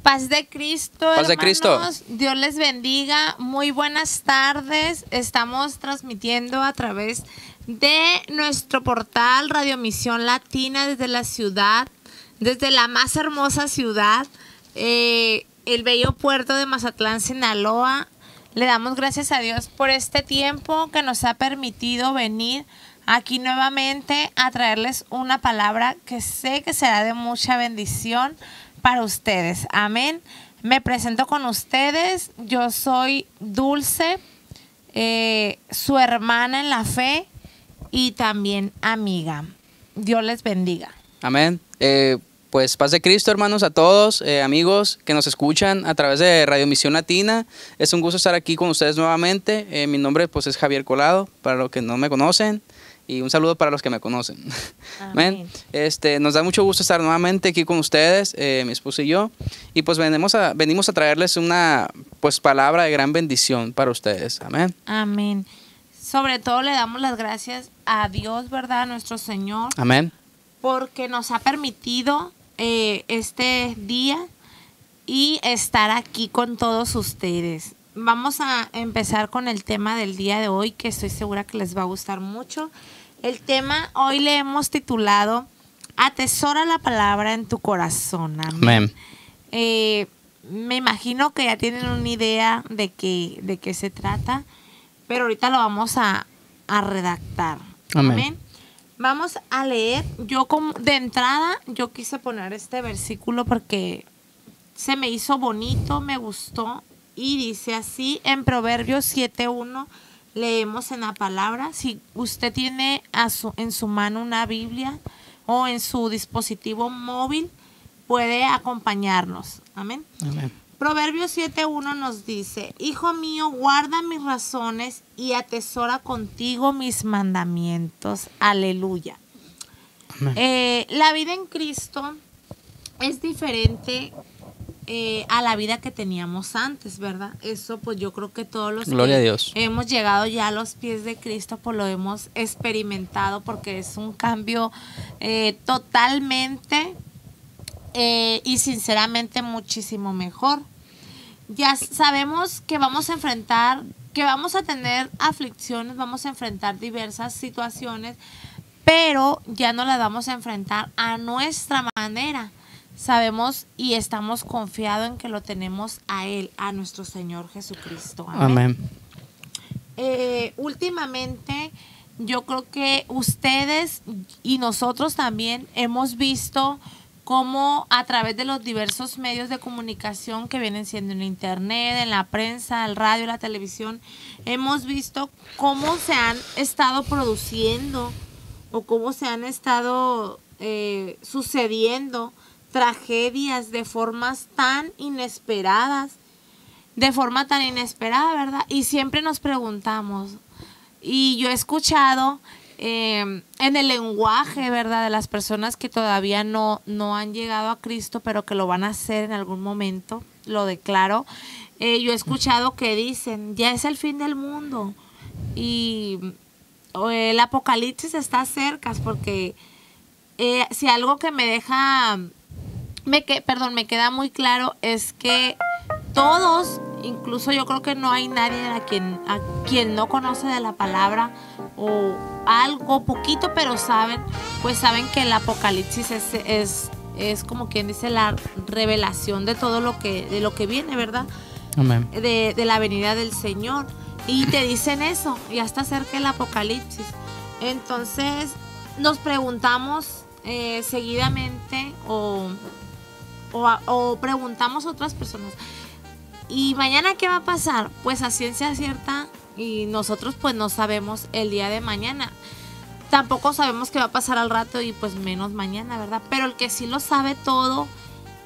Paz de Cristo, Paz de hermanos. Cristo. Dios les bendiga. Muy buenas tardes. Estamos transmitiendo a través de nuestro portal Radio Misión Latina desde la ciudad, desde la más hermosa ciudad, el bello puerto de Mazatlán, Sinaloa. Le damos gracias a Dios por este tiempo que nos ha permitido venir aquí nuevamente a traerles una palabra que sé que será de mucha bendición para ustedes. Amén. Me presento con ustedes. Yo soy Dulce, su hermana en la fe y también amiga. Dios les bendiga. Amén. Pues paz de Cristo, hermanos, a todos, amigos que nos escuchan a través de Radio Misión Latina. Es un gusto estar aquí con ustedes nuevamente. Mi nombre pues es Javier Colado, para los que no me conocen. Y un saludo para los que me conocen. Amén. Nos da mucho gusto estar nuevamente aquí con ustedes, mi esposo y yo. Y pues venimos a traerles una pues palabra de gran bendición para ustedes. Amén. Amén. Sobre todo le damos las gracias a Dios, ¿verdad? A nuestro Señor. Amén. Porque nos ha permitido este día y estar aquí con todos ustedes. Vamos a empezar con el tema del día de hoy, que estoy segura que les va a gustar mucho. El tema hoy le hemos titulado Atesora la palabra en tu corazón. Amén. Me imagino que ya tienen una idea de qué se trata, pero ahorita lo vamos a redactar. Amén. Amén. Vamos a leer. De entrada, yo quise poner este versículo porque se me hizo bonito, me gustó. Y dice así, en Proverbios 7:1, leemos en la palabra. Si usted tiene en su mano una Biblia o en su dispositivo móvil, puede acompañarnos. Amén. Amén. Proverbios 7:1 nos dice, Hijo mío, guarda mis razones y atesora contigo mis mandamientos. Aleluya. La vida en Cristo es diferente a la vida que teníamos antes, ¿verdad? Eso pues yo creo que todos los Gloria que a Dios. hemos llegado ya a los pies de Cristo pues lo hemos experimentado, porque es un cambio totalmente y sinceramente muchísimo mejor. Ya sabemos que vamos a tener aflicciones, vamos a enfrentar diversas situaciones, pero ya no las vamos a enfrentar a nuestra manera. Sabemos y estamos confiados en que lo tenemos a Él, a nuestro Señor Jesucristo. Amén. Últimamente, yo creo que ustedes y nosotros también hemos visto cómo a través de los diversos medios de comunicación que vienen siendo en internet, en la prensa, el radio, la televisión, hemos visto cómo se han estado produciendo o cómo se han estado sucediendo tragedias de formas tan inesperadas, ¿verdad? Y siempre nos preguntamos, y yo he escuchado en el lenguaje, ¿verdad?, de las personas que todavía no han llegado a Cristo, pero que lo van a hacer en algún momento, lo declaro. Yo he escuchado que dicen, ya es el fin del mundo y el apocalipsis está cerca, porque si algo que me queda muy claro es que todos, incluso yo creo que no hay nadie a quien no conoce de la palabra o algo poquito, pero saben que el apocalipsis es como quien dice la revelación de todo lo que viene, ¿verdad? Amén. De la venida del Señor. Y te dicen eso, ya está cerca el apocalipsis. Entonces nos preguntamos seguidamente o preguntamos a otras personas, ¿y mañana qué va a pasar? Pues a ciencia cierta, y nosotros pues no sabemos el día de mañana. Tampoco sabemos qué va a pasar al rato y pues menos mañana, ¿verdad? Pero el que sí lo sabe todo,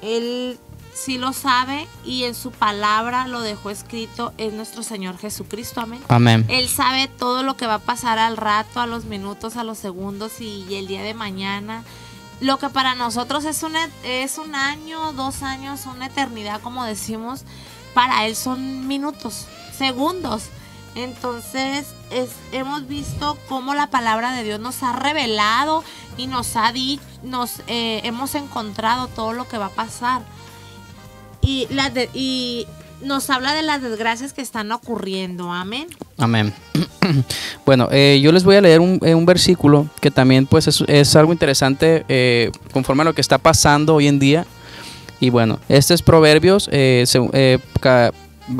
él sí lo sabe y en su palabra lo dejó escrito, es nuestro Señor Jesucristo. Amén. Amén. Él sabe todo lo que va a pasar al rato, a los minutos, a los segundos y el día de mañana. Lo que para nosotros es un año, 2 años, una eternidad, como decimos, para Él son minutos, segundos. Entonces hemos visto cómo la palabra de Dios nos ha revelado y nos ha dicho, hemos encontrado todo lo que va a pasar. y nos habla de las desgracias que están ocurriendo. Amén. Amén. Bueno, yo les voy a leer un versículo que también pues es algo interesante conforme a lo que está pasando hoy en día. Y bueno, este es Proverbios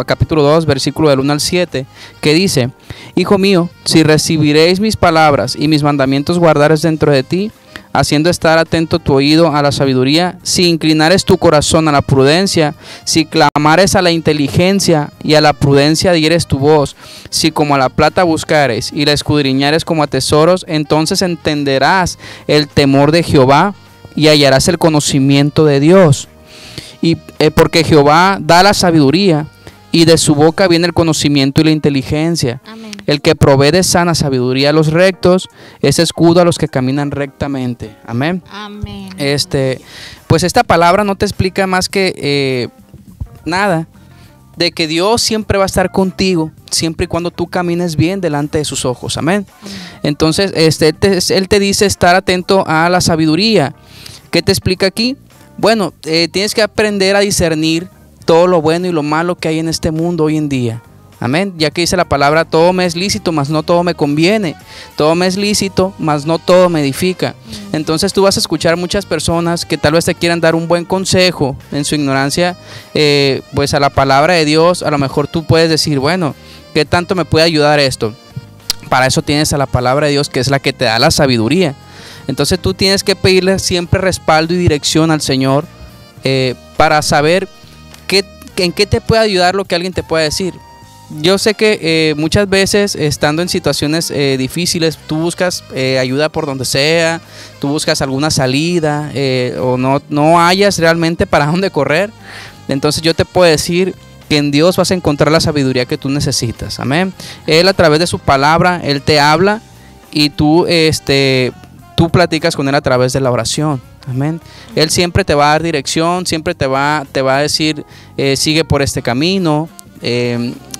capítulo 2, versículo del 1 al 7, que dice: Hijo mío, si recibiréis mis palabras y mis mandamientos guardares dentro de ti, haciendo estar atento tu oído a la sabiduría, si inclinares tu corazón a la prudencia, si clamares a la inteligencia y a la prudencia dieres tu voz, si como a la plata buscares y la escudriñares como a tesoros, entonces entenderás el temor de Jehová y hallarás el conocimiento de Dios. Y porque Jehová da la sabiduría, y de su boca viene el conocimiento y la inteligencia. Amén. El que provee de sana sabiduría a los rectos es escudo a los que caminan rectamente. Amén. Amén. Pues esta palabra no te explica más que nada de que Dios siempre va a estar contigo, siempre y cuando tú camines bien delante de sus ojos. Amén. Amén. Entonces, Él te dice estar atento a la sabiduría. ¿Qué te explica aquí? Bueno, tienes que aprender a discernir todo lo bueno y lo malo que hay en este mundo hoy en día. Amén. Ya que dice la palabra: todo me es lícito, mas no todo me conviene. Todo me es lícito, mas no todo me edifica. Entonces tú vas a escuchar muchas personas que tal vez te quieran dar un buen consejo en su ignorancia, pues a la palabra de Dios. A lo mejor tú puedes decir: bueno, ¿qué tanto me puede ayudar esto? Para eso tienes a la palabra de Dios, que es la que te da la sabiduría. Entonces tú tienes que pedirle siempre respaldo y dirección al Señor para saber en qué te puede ayudar lo que alguien te pueda decir. Yo sé que muchas veces, estando en situaciones difíciles, tú buscas ayuda por donde sea, tú buscas alguna salida o no hayas realmente para dónde correr. Entonces yo te puedo decir que en Dios vas a encontrar la sabiduría que tú necesitas. Amén. Él, a través de su palabra, Él te habla y tú platicas con Él a través de la oración. Amén. Él siempre te va a dar dirección, siempre te va a decir: sigue por este camino,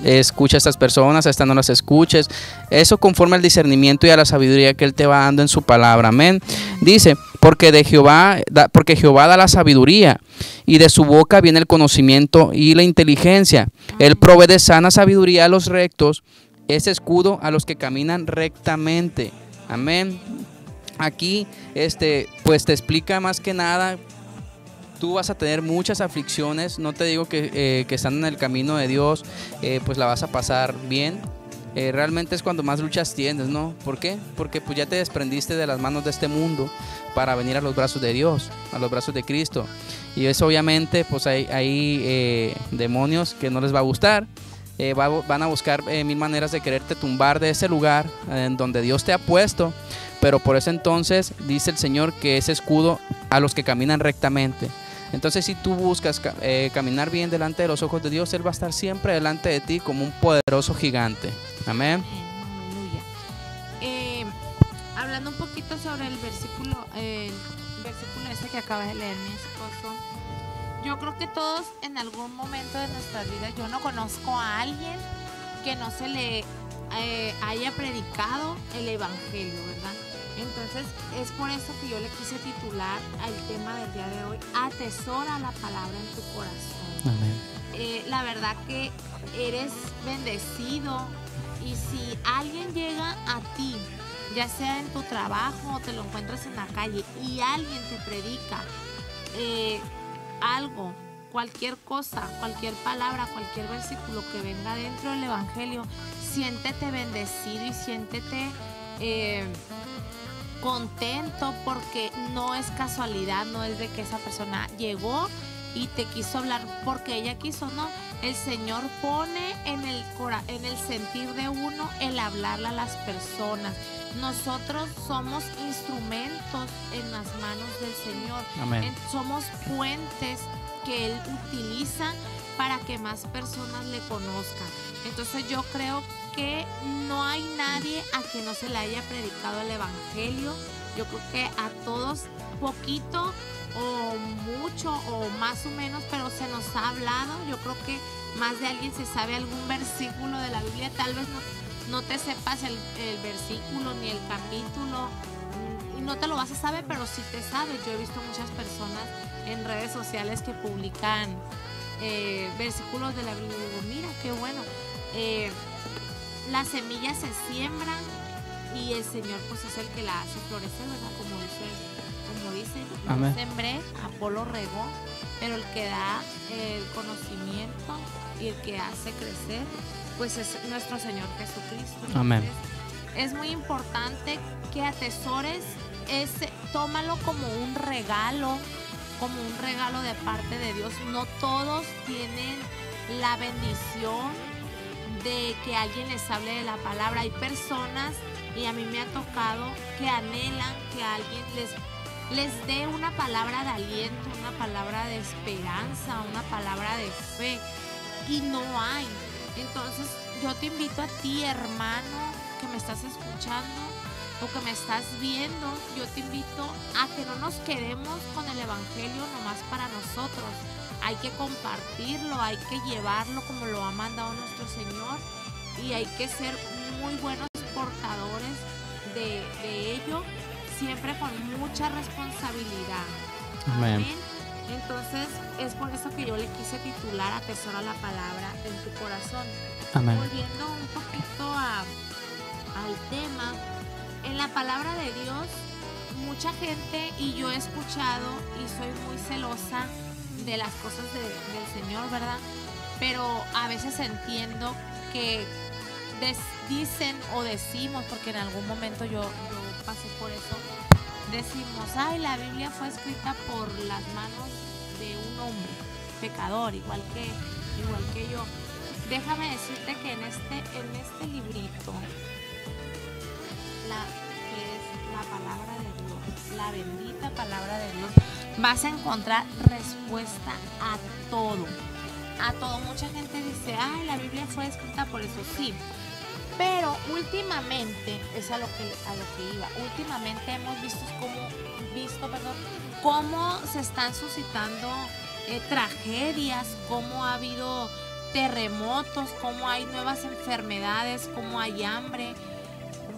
escucha a estas personas, a estas no las escuches. Eso conforme al discernimiento y a la sabiduría que Él te va dando en su palabra. Amén. Dice: porque Jehová da la sabiduría, y de su boca viene el conocimiento y la inteligencia. Él provee de sana sabiduría a los rectos, es escudo a los que caminan rectamente. Amén. Aquí pues te explica más que nada: tú vas a tener muchas aflicciones. No te digo que estando en el camino de Dios pues la vas a pasar bien. Realmente es cuando más luchas tienes, ¿no? ¿Por qué? Porque pues ya te desprendiste de las manos de este mundo para venir a los brazos de Dios, a los brazos de Cristo. Y eso obviamente pues hay demonios que no les va a gustar. Van a buscar mil maneras de quererte tumbar de ese lugar en donde Dios te ha puesto. Pero por eso entonces dice el Señor que es escudo a los que caminan rectamente. Entonces, si tú buscas caminar bien delante de los ojos de Dios, Él va a estar siempre delante de ti como un poderoso gigante. Amén. Aleluya. Hablando un poquito sobre el versículo este que acaba de leer mi esposo, yo creo que todos en algún momento de nuestra vida, yo no conozco a alguien que no se le haya predicado el evangelio, ¿verdad? Entonces es por eso que yo le quise titular al tema del día de hoy: atesora la palabra en tu corazón. Amén. La verdad que eres bendecido, y si alguien llega a ti, ya sea en tu trabajo o te lo encuentras en la calle, y alguien te predica algo, cualquier cosa, cualquier palabra, cualquier versículo que venga dentro del evangelio, siéntete bendecido y siéntete contento, porque no es casualidad, no es de que esa persona llegó y te quiso hablar porque ella quiso, no. El Señor pone en el sentir de uno el hablarle a las personas. Nosotros somos instrumentos en las manos del Señor. Amén. Somos puentes que Él utiliza para que más personas le conozcan. Entonces yo creo que no hay nadie a quien no se le haya predicado el evangelio. Yo creo que a todos, poquito o mucho o más o menos, pero se nos ha hablado. Yo creo que más de alguien se sabe algún versículo de la Biblia. Tal vez no te sepas el versículo ni el capítulo, y no te lo vas a saber, pero sí te sabes. Yo he visto muchas personas en redes sociales que publican versículos de la Biblia y digo, mira, qué bueno. Las semillas se siembran y el Señor pues es el que la hace florecer, ¿verdad? Como dice, yo sembré, Apolo regó, pero el que da el conocimiento y el que hace crecer, pues es nuestro Señor Jesucristo. Entonces, amén. Es muy importante que atesores tómalo como un regalo de parte de Dios. No todos tienen la bendición de que alguien les hable de la palabra. Hay personas, y a mí me ha tocado, que anhelan que alguien les dé una palabra de aliento, una palabra de esperanza, una palabra de fe, y no hay. Entonces yo te invito a ti, hermano, que me estás escuchando o que me estás viendo, yo te invito a que no nos quedemos con el evangelio nomás para nosotros. Hay que compartirlo, hay que llevarlo como lo ha mandado nuestro Señor, y hay que ser muy buenos portadores de ello, siempre con mucha responsabilidad. Amén. Amén. Entonces es por eso que yo le quise titular Atesora la palabra en tu corazón. Amén. Volviendo un poquito al tema, en la palabra de Dios, mucha gente, y yo he escuchado y soy muy celosa de las cosas del Señor, ¿verdad? Pero a veces entiendo que dicen o decimos, porque en algún momento yo pasé por eso, decimos, ay, la Biblia fue escrita por las manos de un hombre pecador, igual que yo. Déjame decirte que en este librito, que es la palabra de Dios, la bendita palabra de Dios, vas a encontrar respuesta a todo. A todo. Mucha gente dice, ay, la Biblia fue escrita por eso, sí. Pero últimamente, es a lo que iba, últimamente hemos visto cómo se están suscitando tragedias, cómo ha habido terremotos, cómo hay nuevas enfermedades, cómo hay hambre.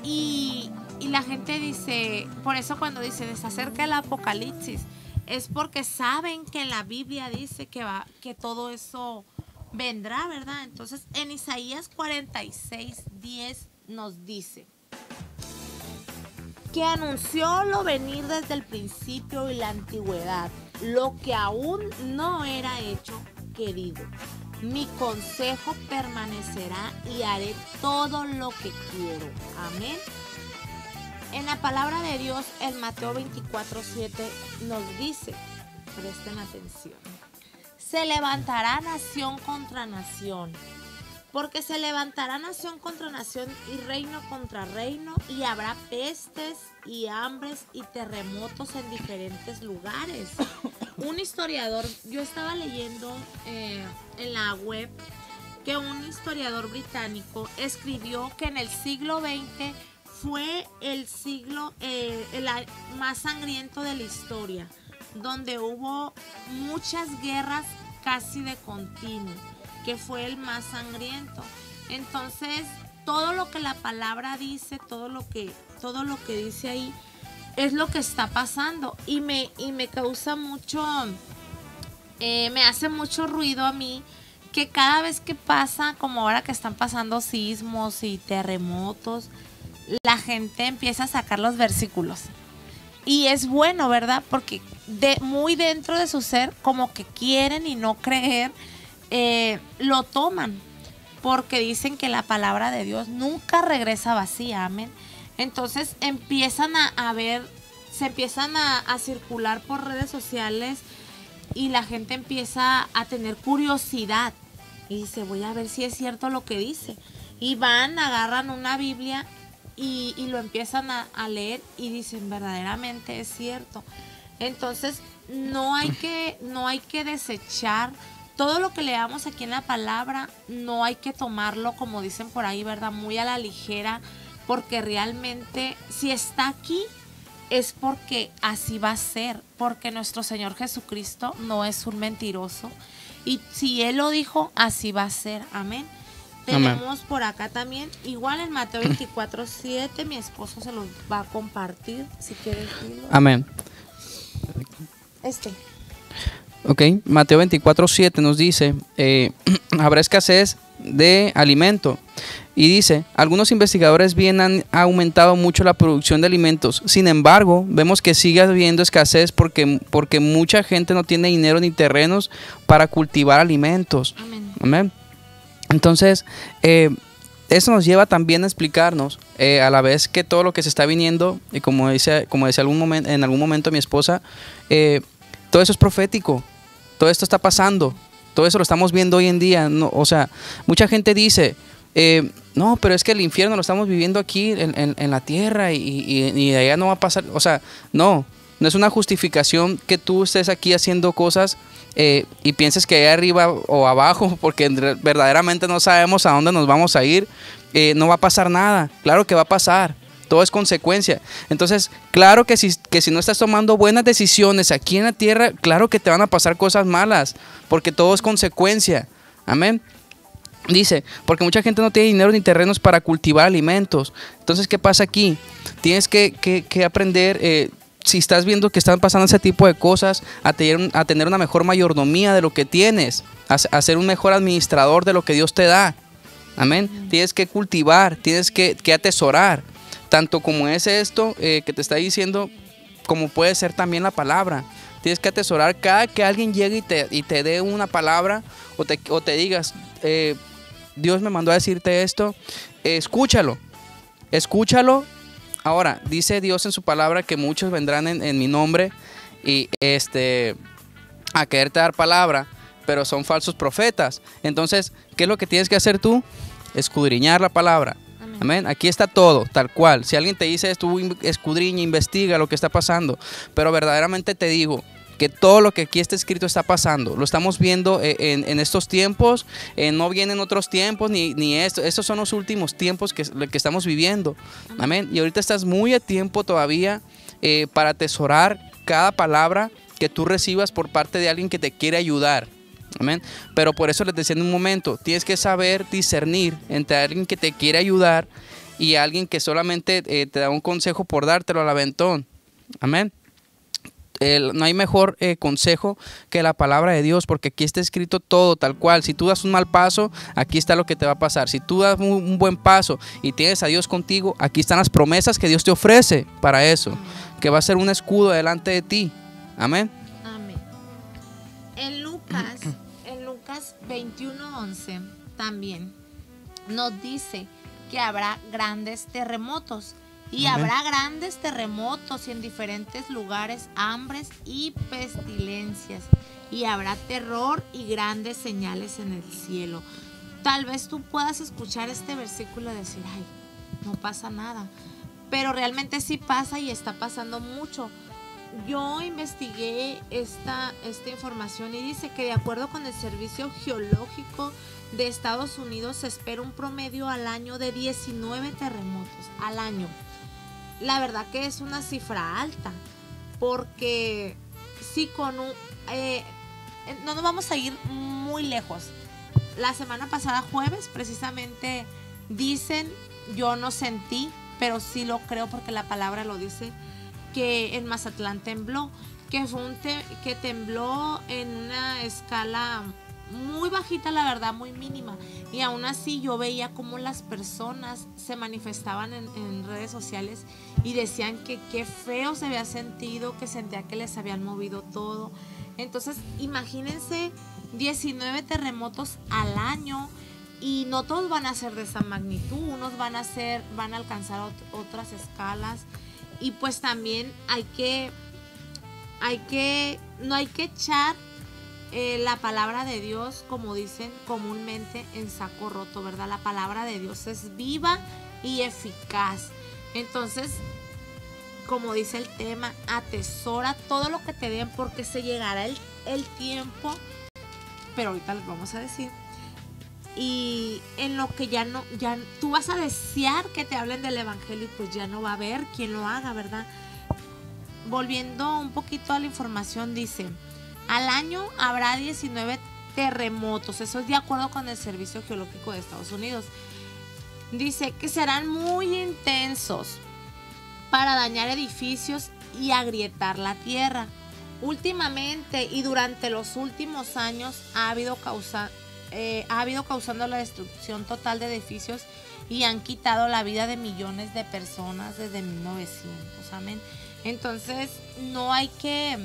Y la gente dice, por eso cuando dice se acerca el apocalipsis, es porque saben que en la Biblia dice que todo eso vendrá, ¿verdad? Entonces en Isaías 46:10 nos dice que anunció lo venir desde el principio y la antigüedad, lo que aún no era hecho, querido. Mi consejo permanecerá y haré todo lo que quiero. Amén. En la palabra de Dios, en Mateo 24:7 nos dice, presten atención, se levantará nación contra nación, porque se levantará nación contra nación y reino contra reino, y habrá pestes y hambres y terremotos en diferentes lugares. Un historiador, yo estaba leyendo en la web que un historiador británico escribió que en el siglo XX fue el siglo el más sangriento de la historia, donde hubo muchas guerras casi de continuo, que fue el más sangriento. Entonces, todo lo que la palabra dice, todo lo que dice ahí, es lo que está pasando. Y me causa mucho, me hace mucho ruido a mí, que cada vez que pasa, como ahora que están pasando sismos y terremotos, la gente empieza a sacar los versículos. Y es bueno, ¿verdad? Porque muy dentro de su ser, como que quieren y no creer, lo toman, porque dicen que la palabra de Dios nunca regresa vacía, amén. Entonces empiezan se empiezan a circular por redes sociales, y la gente empieza a tener curiosidad y dice, voy a ver si es cierto lo que dice, y agarran una Biblia y lo empiezan a leer y dicen, verdaderamente es cierto. Entonces no hay que desechar todo lo que leamos aquí en la palabra, no hay que tomarlo, como dicen por ahí, ¿verdad?, muy a la ligera, porque realmente si está aquí es porque así va a ser, porque nuestro Señor Jesucristo no es un mentiroso, y si Él lo dijo, así va a ser, amén. Tenemos por acá también, igual en Mateo 24:7, mi esposo se los va a compartir, si quieres decirlo. Amén. Ok, Mateo 24:7 nos dice, habrá escasez de alimento. Y dice, algunos investigadores bien han aumentado mucho la producción de alimentos. Sin embargo, vemos que sigue habiendo escasez porque mucha gente no tiene dinero ni terrenos para cultivar alimentos. Amén. Amén. Entonces, eso nos lleva también a explicarnos, a la vez que todo lo que se está viniendo, y como decía en algún momento mi esposa, todo eso es profético, todo esto está pasando, todo eso lo estamos viendo hoy en día. No, o sea, mucha gente dice, no, pero es que el infierno lo estamos viviendo aquí en la tierra y allá no va a pasar. O sea, no es una justificación que tú estés aquí haciendo cosas y pienses que allá arriba o abajo, porque verdaderamente no sabemos a dónde nos vamos a ir, no va a pasar nada. Claro que va a pasar. Todo es consecuencia. Entonces, claro que si no estás tomando buenas decisiones aquí en la tierra, claro que te van a pasar cosas malas, porque todo es consecuencia. Amén. Dice, porque mucha gente no tiene dinero ni terrenos para cultivar alimentos. Entonces, ¿qué pasa aquí? Tienes que aprender, si estás viendo que están pasando ese tipo de cosas, a tener una mejor mayordomía de lo que tienes, a ser un mejor administrador de lo que Dios te da. Amén. Tienes que cultivar, tienes que atesorar. Tanto como es esto que te está diciendo, como puede ser también la palabra. Tienes que atesorar cada que alguien llegue y te dé una palabra o te digas, Dios me mandó a decirte esto, escúchalo. Ahora, dice Dios en su palabra que muchos vendrán en mi nombre y a quererte dar palabra, pero son falsos profetas. Entonces, ¿qué es lo que tienes que hacer tú? Escudriñar la palabra. Amén. Aquí está todo, tal cual. Si alguien te dice esto, escudriña, investiga lo que está pasando. Pero verdaderamente te digo que todo lo que aquí está escrito está pasando. Lo estamos viendo en estos tiempos. No vienen otros tiempos ni esto. Estos son los últimos tiempos que estamos viviendo. Amén. Y ahorita estás muy a tiempo todavía para atesorar cada palabra que tú recibas por parte de alguien que te quiere ayudar. Amén. Pero por eso les decía en un momento, tienes que saber discernir entre alguien que te quiere ayudar y alguien que solamente te da un consejo por dártelo al aventón. Amén. No hay mejor consejo que la palabra de Dios, porque aquí está escrito todo tal cual. Si tú das un mal paso, aquí está lo que te va a pasar. Si tú das un buen paso y tienes a Dios contigo, aquí están las promesas que Dios te ofrece para eso, que va a ser un escudo delante de ti. Amén. Amén. En Lucas 21:11 también nos dice que habrá grandes terremotos. Y Amén. habrá grandes terremotos y en diferentes lugares, hambres y pestilencias. Y habrá terror y grandes señales en el cielo. Tal vez tú puedas escuchar este versículo y decir, ay, no pasa nada. Pero realmente sí pasa y está pasando mucho. Yo investigué esta información y dice que de acuerdo con el Servicio Geológico de Estados Unidos se espera un promedio al año de 19 terremotos al año. La verdad que es una cifra alta, porque sí no nos vamos a ir muy lejos. La semana pasada, jueves, precisamente dicen, yo no sentí, pero sí lo creo porque la palabra lo dice, que en Mazatlán tembló, que tembló en una escala muy bajita, la verdad, muy mínima, y aún así yo veía cómo las personas se manifestaban en redes sociales y decían que qué feo se había sentido, que sentía que les habían movido todo. Entonces imagínense 19 terremotos al año, y no todos van a ser de esa magnitud, unos van a alcanzar otras escalas. Y pues también no hay que echar la palabra de Dios, como dicen comúnmente, en saco roto, ¿verdad? La palabra de Dios es viva y eficaz. Entonces, como dice el tema, atesora todo lo que te den, porque se llegará el tiempo, pero ahorita les vamos a decir, y en lo que ya tú vas a desear que te hablen del evangelio y pues ya no va a haber quien lo haga, ¿verdad? Volviendo un poquito a la información, dice, al año habrá 19 terremotos, eso es de acuerdo con el Servicio Geológico de Estados Unidos. Dice que serán muy intensos para dañar edificios y agrietar la tierra. últimamente y durante los últimos años ha habido causando la destrucción total de edificios y han quitado la vida de millones de personas desde 1900. Amén. Entonces no hay que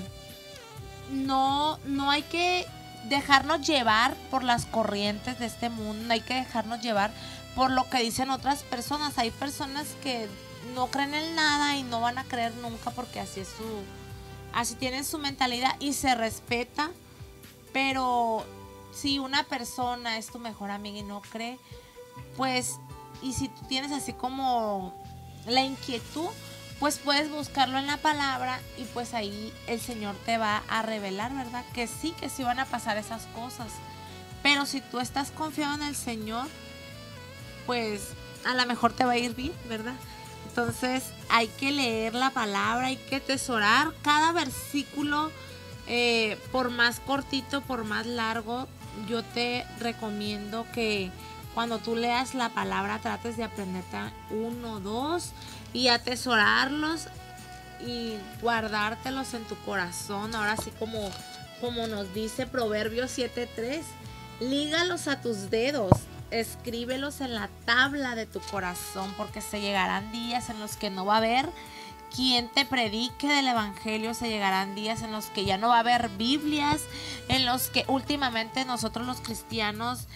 dejarnos llevar por las corrientes de este mundo, no hay que dejarnos llevar por lo que dicen otras personas. Hay personas que no creen en nada y no van a creer nunca porque así tienen su mentalidad y se respeta, pero si una persona es tu mejor amiga y no cree, pues, y si tú tienes así como la inquietud, pues puedes buscarlo en la palabra y pues ahí el Señor te va a revelar, ¿verdad? Que sí van a pasar esas cosas. Pero si tú estás confiado en el Señor, pues a lo mejor te va a ir bien, ¿verdad? Entonces hay que leer la palabra, hay que atesorar cada versículo, por más cortito, por más largo. Yo te recomiendo que cuando tú leas la palabra trates de aprenderte 1, 2 y atesorarlos y guardártelos en tu corazón. Ahora sí, como nos dice Proverbios 7:3, lígalos a tus dedos, escríbelos en la tabla de tu corazón, porque se llegarán días en los que no va a haber quien te predique del evangelio. Se llegarán días en los que ya no va a haber Biblias, en los que últimamente nosotros los cristianos,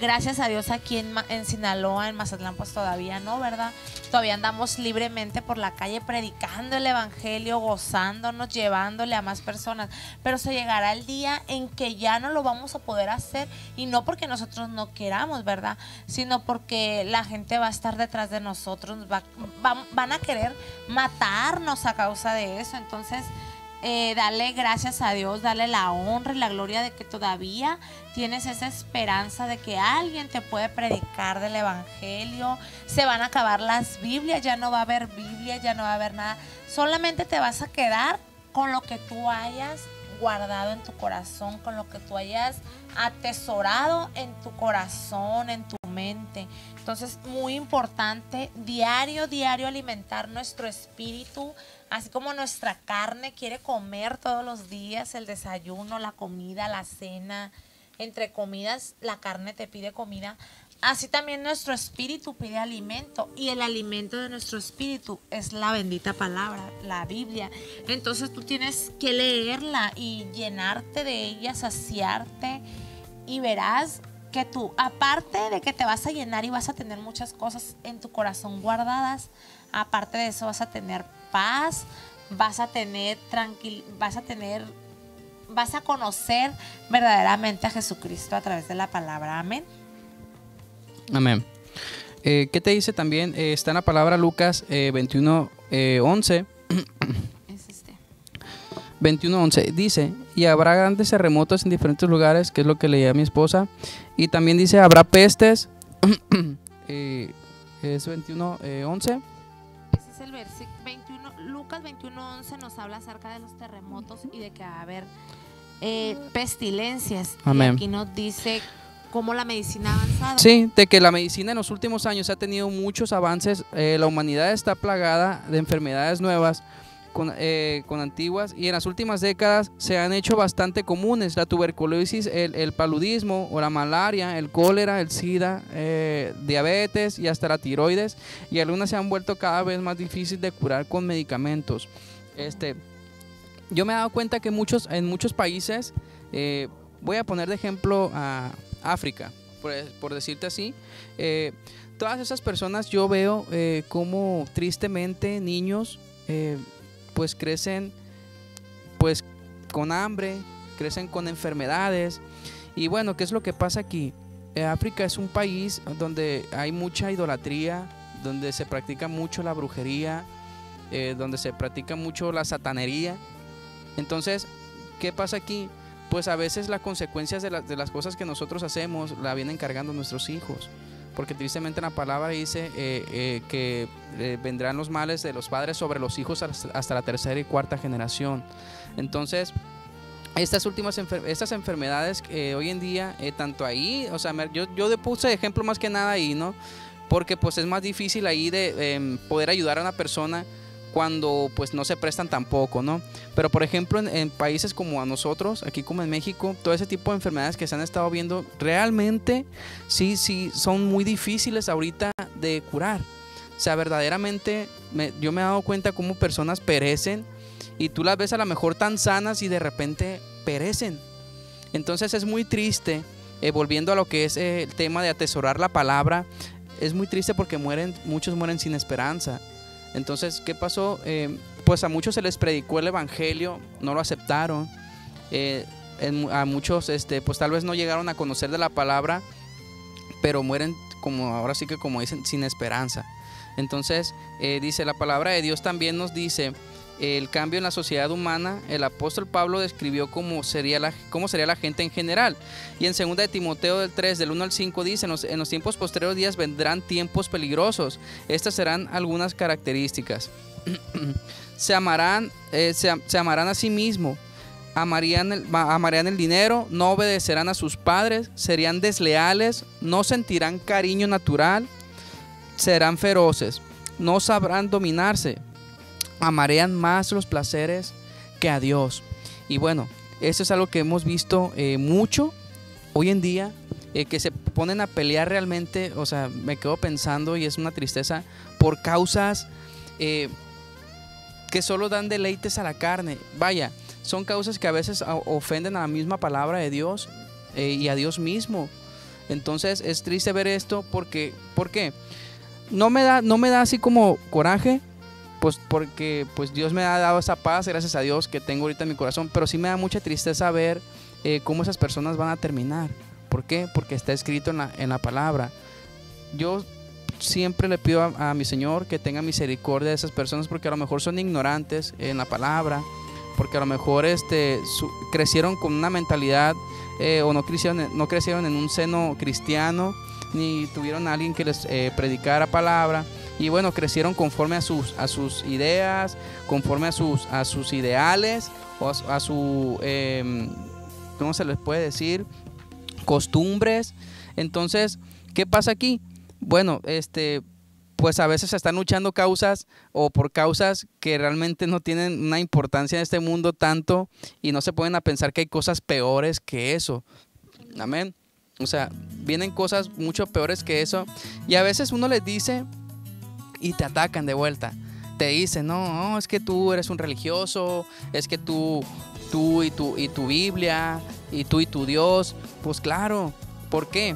gracias a Dios aquí en Sinaloa, en Mazatlán, pues todavía no, ¿verdad? Todavía andamos libremente por la calle predicando el evangelio, gozándonos, llevándole a más personas, pero se llegará el día en que ya no lo vamos a poder hacer, y no porque nosotros no queramos, ¿verdad? Sino porque la gente va a estar detrás de nosotros, van a querer matarnos a causa de eso. Entonces dale gracias a Dios, dale la honra y la gloria de que todavía tienes esa esperanza de que alguien te puede predicar del evangelio. Se van a acabar las Biblias, ya no va a haber Biblia, ya no va a haber nada. Solamente te vas a quedar con lo que tú hayas guardado en tu corazón, con lo que tú hayas atesorado en tu corazón, en tu mente. Entonces, muy importante, diario alimentar nuestro espíritu, así como nuestra carne quiere comer todos los días, el desayuno, la comida, la cena. Entre comidas, la carne te pide comida. Así también nuestro espíritu pide alimento, y el alimento de nuestro espíritu es la bendita palabra, la Biblia. Entonces tú tienes que leerla y llenarte de ella, saciarte, y verás que tú, aparte de que te vas a llenar y vas a tener muchas cosas en tu corazón guardadas, aparte de eso vas a tener paz, vas a conocer verdaderamente a Jesucristo a través de la palabra. Amén. Amén. ¿Qué te dice también? Está en la palabra Lucas 21:11. Es este. 21:11 dice: y habrá grandes terremotos en diferentes lugares, que es lo que leía mi esposa. Y también dice: habrá pestes. Es 21:11. Ese es el versículo 21. Lucas 21:11 nos habla acerca de los terremotos y de que va a haber pestilencias. Amén. Y aquí nos dice cómo la medicina ha avanzado. Sí, de que la medicina en los últimos años ha tenido muchos avances. La humanidad está plagada de enfermedades nuevas con antiguas, y en las últimas décadas se han hecho bastante comunes: la tuberculosis, el paludismo o la malaria, el cólera, el SIDA, diabetes y hasta la tiroides, y algunas se han vuelto cada vez más difíciles de curar con medicamentos. Yo me he dado cuenta que en muchos países, voy a poner de ejemplo a África, por decirte así, todas esas personas yo veo como tristemente niños pues crecen pues con hambre, crecen con enfermedades. Y bueno, ¿qué es lo que pasa aquí? África es un país donde hay mucha idolatría, donde se practica mucho la brujería, donde se practica mucho la satanería. Entonces, ¿qué pasa aquí? Pues a veces las consecuencias de las cosas que nosotros hacemos la vienen cargando nuestros hijos, porque tristemente la palabra dice que vendrán los males de los padres sobre los hijos hasta la tercera y cuarta generación. Entonces, estas enfermedades hoy en día, tanto ahí, o sea, yo puse ejemplo más que nada ahí, ¿no? Porque pues es más difícil ahí de poder ayudar a una persona, cuando pues no se prestan tampoco, ¿no? Pero por ejemplo en países como a nosotros, aquí como en México, todo ese tipo de enfermedades que se han estado viendo realmente sí son muy difíciles ahorita de curar. O sea, verdaderamente yo me he dado cuenta cómo personas perecen y tú las ves a lo mejor tan sanas y de repente perecen. Entonces es muy triste, volviendo a lo que es el tema de atesorar la palabra, es muy triste porque muchos mueren sin esperanza. Entonces, ¿qué pasó? Pues a muchos se les predicó el evangelio, no lo aceptaron. A muchos, pues tal vez no llegaron a conocer de la palabra, pero mueren, como ahora sí que como dicen, sin esperanza. Entonces, dice la palabra de Dios también nos dice el cambio en la sociedad humana. El apóstol Pablo describió cómo sería la gente en general. Y en 2 de Timoteo del 3, del 1 al 5 dice, en los tiempos posteriores días vendrán tiempos peligrosos. Estas serán algunas características. Se amarán a sí mismos, amarían el dinero, no obedecerán a sus padres, serían desleales, no sentirán cariño natural, serán feroces, no sabrán dominarse, amarían más los placeres que a Dios. Y bueno, eso es algo que hemos visto mucho hoy en día, que se ponen a pelear realmente. O sea, me quedo pensando y es una tristeza por causas que solo dan deleites a la carne. Vaya, son causas que a veces ofenden a la misma palabra de Dios y a Dios mismo. Entonces es triste ver esto porque, ¿por qué? No me da así como coraje, pues porque pues Dios me ha dado esa paz, gracias a Dios, que tengo ahorita en mi corazón, pero sí me da mucha tristeza ver cómo esas personas van a terminar. ¿Por qué? Porque está escrito en la palabra. Yo siempre le pido a mi Señor que tenga misericordia de esas personas, porque a lo mejor son ignorantes en la palabra, porque a lo mejor crecieron con una mentalidad o no crecieron en un seno cristiano, ni tuvieron a alguien que les predicara palabra. Y bueno, crecieron conforme a sus ideas, conforme a sus ideales, o a su, ¿cómo se les puede decir? Costumbres. Entonces, ¿qué pasa aquí? Bueno, pues a veces se están luchando por causas que realmente no tienen una importancia en este mundo tanto, y no se pueden a pensar que hay cosas peores que eso. Amén. O sea, vienen cosas mucho peores que eso, y a veces uno les dice y te atacan de vuelta. Te dicen, no, es que tú eres un religioso, es que tú y tu Biblia, y tú y tu Dios. Pues claro, ¿por qué?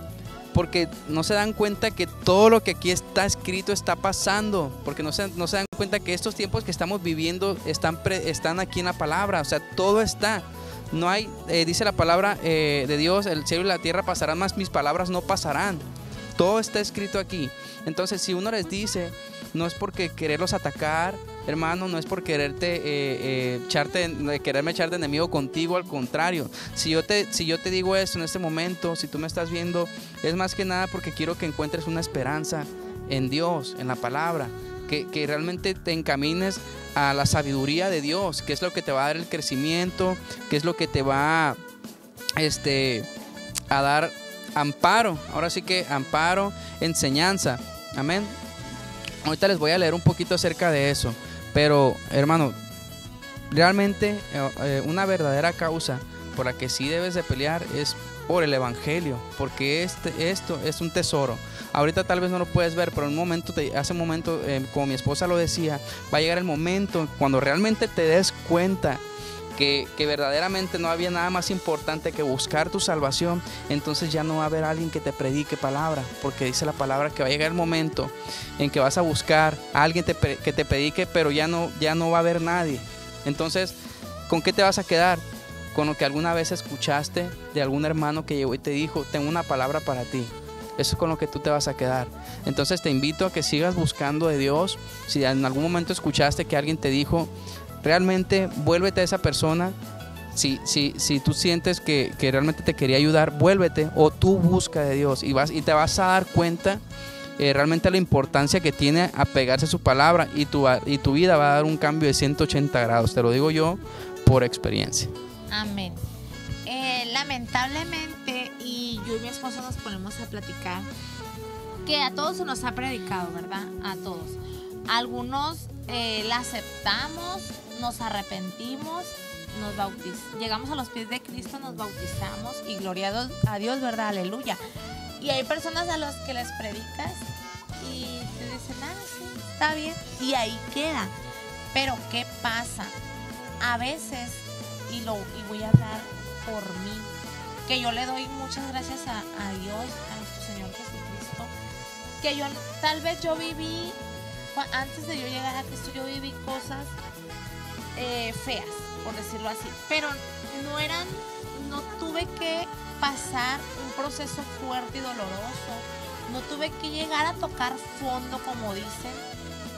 Porque no se dan cuenta que todo lo que aquí está escrito está pasando, porque no se dan cuenta que estos tiempos que estamos viviendo están aquí en la palabra. O sea, todo está. No hay, dice la palabra de Dios, el cielo y la tierra pasarán, mas mis palabras no pasarán. Todo está escrito aquí. Entonces, si uno les dice, no es porque quererlos atacar, hermano, no es por quererme echar de enemigo contigo, al contrario. Si yo te digo esto en este momento, si tú me estás viendo, es más que nada porque quiero que encuentres una esperanza en Dios, en la palabra, que realmente te encamines a la sabiduría de Dios, que es lo que te va a dar el crecimiento, que es lo que te va a dar amparo. Ahora sí que amparo, enseñanza. Amén. Ahorita les voy a leer un poquito acerca de eso. Pero, hermano, realmente una verdadera causa por la que sí debes de pelear es por el evangelio, porque esto es un tesoro. Ahorita tal vez no lo puedes ver, pero hace un momento, como mi esposa lo decía, va a llegar el momento cuando realmente te des cuenta que verdaderamente no había nada más importante que buscar tu salvación. Entonces ya no va a haber alguien que te predique palabra, porque dice la palabra que va a llegar el momento en que vas a buscar a alguien que te predique, pero ya no va a haber nadie. Entonces, ¿con qué te vas a quedar? Con lo que alguna vez escuchaste de algún hermano que llegó y te dijo, tengo una palabra para ti. Eso es con lo que tú te vas a quedar. Entonces te invito a que sigas buscando de Dios. Si en algún momento escuchaste que alguien te dijo, realmente vuélvete a esa persona. Si tú sientes que realmente te quería ayudar, vuélvete, o tú busca de Dios y te vas a dar cuenta realmente la importancia que tiene apegarse a su palabra, y tu vida va a dar un cambio de 180 grados. Te lo digo yo por experiencia. Amén. Lamentablemente, y yo y mi esposo nos ponemos a platicar, que a todos se nos ha predicado, ¿verdad? A todos. Algunos la aceptamos, nos arrepentimos, llegamos a los pies de Cristo, nos bautizamos y gloria a Dios, ¿verdad? Aleluya. Y hay personas a las que les predicas y te dicen, sí, está bien, y ahí queda. Pero ¿qué pasa? A veces, y voy a hablar por mí, que yo le doy muchas gracias a Dios, a nuestro Señor Jesucristo, que tal vez yo viví, antes de yo llegar a Cristo, yo viví cosas feas, por decirlo así, pero no tuve que pasar un proceso fuerte y doloroso, no tuve que llegar a tocar fondo, como dicen,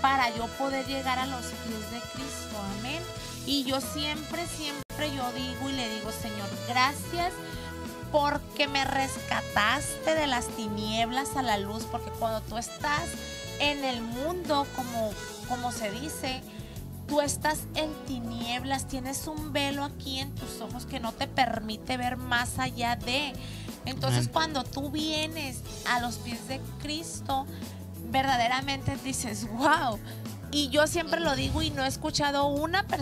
para yo poder llegar a los pies de Cristo, amén. Y yo siempre yo digo y le digo, Señor, gracias porque me rescataste de las tinieblas a la luz, porque cuando tú estás en el mundo, como se dice, tú estás en tinieblas, tienes un velo aquí en tus ojos que no te permite ver más allá de. Entonces, cuando tú vienes a los pies de Cristo, verdaderamente dices, wow. Y yo siempre lo digo y no he escuchado otra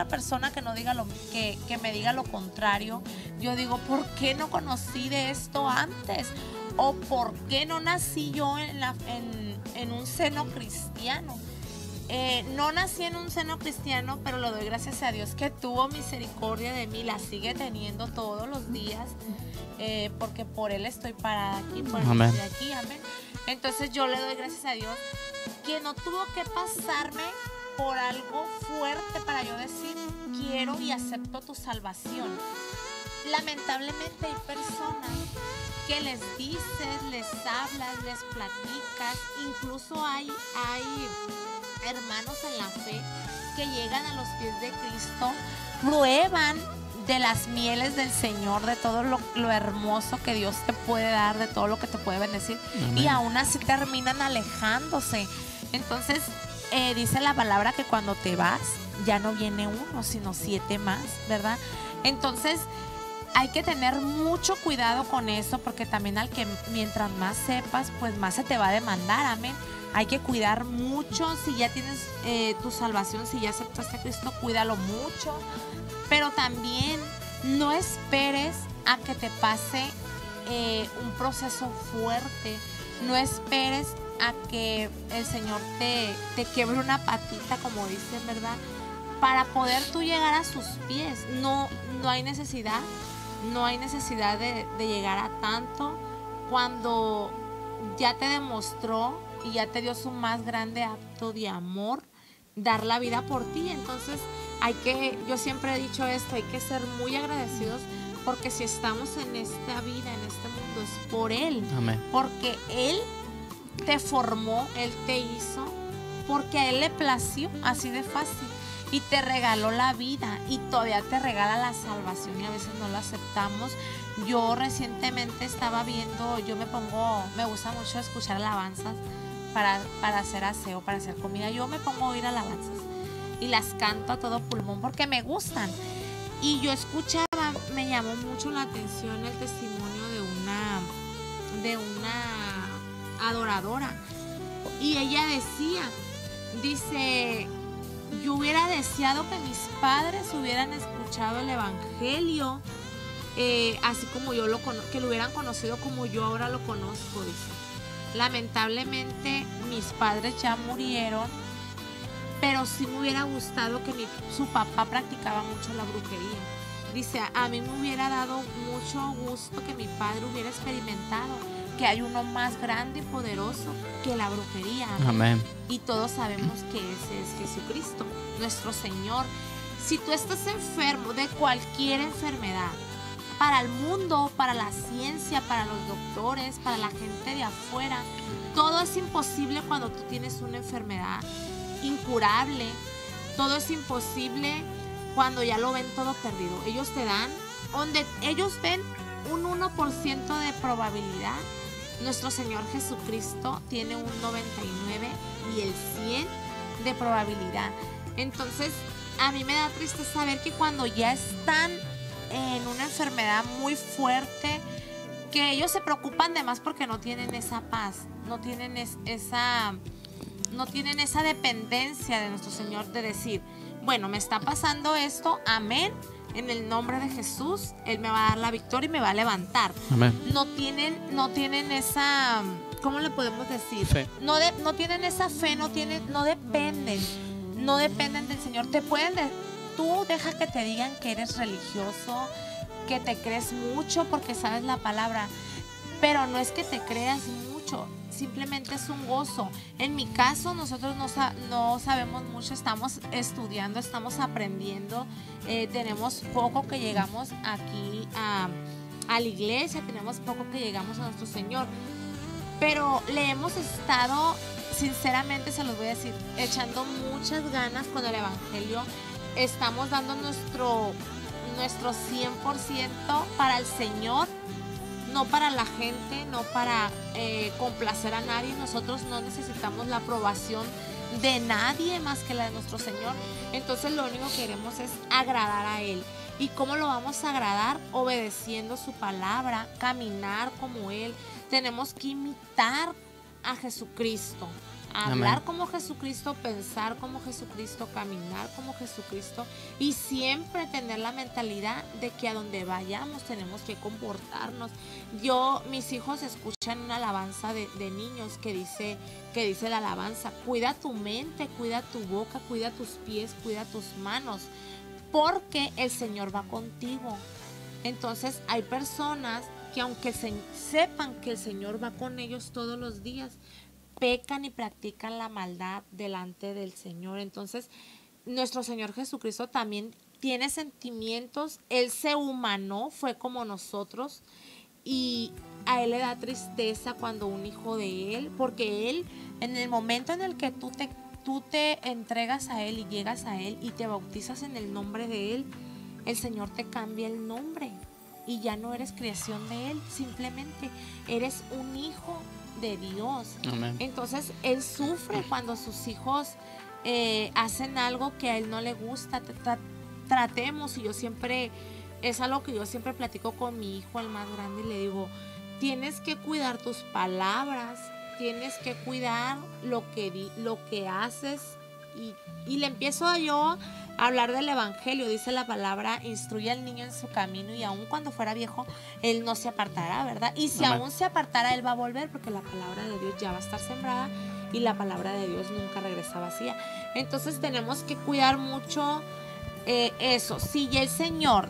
persona que no diga que me diga lo contrario. Yo digo, ¿por qué no conocí de esto antes? ¿O por qué no nací yo en un seno cristiano? No nací en un seno cristiano, pero le doy gracias a Dios que tuvo misericordia de mí, la sigue teniendo todos los días, porque por Él estoy parada aquí, por Él estoy aquí, amén. Entonces yo le doy gracias a Dios que no tuvo que pasarme por algo fuerte para yo decir, quiero y acepto tu salvación. Lamentablemente hay personas que les dices, les hablas, les platicas, incluso hay hermanos en la fe que llegan a los pies de Cristo, prueban de las mieles del Señor, de todo lo hermoso que Dios te puede dar, de todo lo que te puede bendecir. Amén. Y aún así terminan alejándose. Entonces dice la palabra que cuando te vas ya no viene uno, sino 7 más, ¿verdad? Entonces hay que tener mucho cuidado con eso, porque también mientras más sepas, pues más se te va a demandar, amén. Hay que cuidar mucho. Si ya tienes tu salvación, si ya aceptaste a Cristo, cuídalo mucho. Pero también no esperes a que te pase un proceso fuerte. No esperes a que el Señor te quiebre una patita, como dicen, ¿verdad? Para poder tú llegar a sus pies. No hay necesidad. No hay necesidad de llegar a tanto cuando ya te demostró y ya te dio su más grande acto de amor, dar la vida por ti. Entonces yo siempre he dicho esto, hay que ser muy agradecidos, porque si estamos en esta vida, en este mundo, es por Él. Amén. Porque Él te formó, Él te hizo, porque a Él le plació, así de fácil. Y te regaló la vida y todavía te regala la salvación, y a veces no la aceptamos. Yo recientemente estaba viendo, me gusta mucho escuchar alabanzas para hacer aseo, para hacer comida. Yo me pongo a oír alabanzas y las canto a todo pulmón porque me gustan. Y yo escuchaba, me llamó mucho la atención el testimonio de una adoradora. Y ella dice, yo hubiera deseado que mis padres hubieran escuchado el evangelio, así como que lo hubieran conocido como yo ahora lo conozco, dice. Lamentablemente mis padres ya murieron, pero sí me hubiera gustado que su papá practicaba mucho la brujería. Dice, a mí me hubiera dado mucho gusto que mi padre hubiera experimentado que hay uno más grande y poderoso que la brujería. Amén. Y todos sabemos que ese es Jesucristo, nuestro Señor. Si tú estás enfermo de cualquier enfermedad, para el mundo, para la ciencia, para los doctores, para la gente de afuera, todo es imposible cuando tú tienes una enfermedad incurable. Todo es imposible cuando ya lo ven todo perdido. Ellos te dan, donde ellos ven un 1% de probabilidad, nuestro Señor Jesucristo tiene un 99 y el 100 de probabilidad. Entonces, a mí me da triste saber que cuando ya están en una enfermedad muy fuerte, que ellos se preocupan de más porque no tienen esa paz, no no tienen esa dependencia de nuestro Señor de decir, bueno, me está pasando esto, amén, en el nombre de Jesús, Él me va a dar la victoria y me va a levantar. Amén. No tienen esa, ¿cómo le podemos decir? Fe. No tienen esa fe, no dependen del Señor. Tú deja que te digan que eres religioso, que te crees mucho porque sabes la palabra, pero no es que te creas mucho, simplemente es un gozo. En mi caso, nosotros no sabemos mucho, estamos estudiando, estamos aprendiendo, tenemos poco que llegamos aquí a la iglesia, tenemos poco que llegamos a nuestro Señor, pero le hemos estado, sinceramente se los voy a decir, echando muchas ganas con el Evangelio. Estamos dando nuestro 100% para el Señor, no para la gente, no para complacer a nadie. Nosotros no necesitamos la aprobación de nadie más que la de nuestro Señor. Entonces lo único que queremos es agradar a Él. ¿Y cómo lo vamos a agradar? Obedeciendo su palabra, caminar como Él. Tenemos que imitar a Jesucristo, hablar como Jesucristo, pensar como Jesucristo, caminar como Jesucristo, y siempre tener la mentalidad de que a donde vayamos tenemos que comportarnos. Mis hijos escuchan una alabanza de niños que dice la alabanza: cuida tu mente, cuida tu boca, cuida tus pies, cuida tus manos, porque el Señor va contigo. Entonces hay personas que aunque sepan que el Señor va con ellos todos los días, pecan y practican la maldad delante del Señor. Entonces, nuestro Señor Jesucristo también tiene sentimientos. Él se humanó, fue como nosotros, y a Él le da tristeza cuando un hijo de Él, porque Él, en el momento en el que tú te entregas a Él y llegas a Él y te bautizas en el nombre de Él, el Señor te cambia el nombre y ya no eres creación de Él, simplemente eres un hijo de Dios. Amén. Entonces Él sufre cuando sus hijos hacen algo que a Él no le gusta. Tratemos, y es algo que yo siempre platico con mi hijo, el más grande, y le digo: tienes que cuidar tus palabras, tienes que cuidar lo que haces, y le empiezo yo a hablar del Evangelio. Dice la palabra: instruye al niño en su camino, y aun cuando fuera viejo, él no se apartará, ¿verdad? Y si aún se apartara, él va a volver, porque la palabra de Dios ya va a estar sembrada, y la palabra de Dios nunca regresa vacía. Entonces tenemos que cuidar mucho eso. Si ya el Señor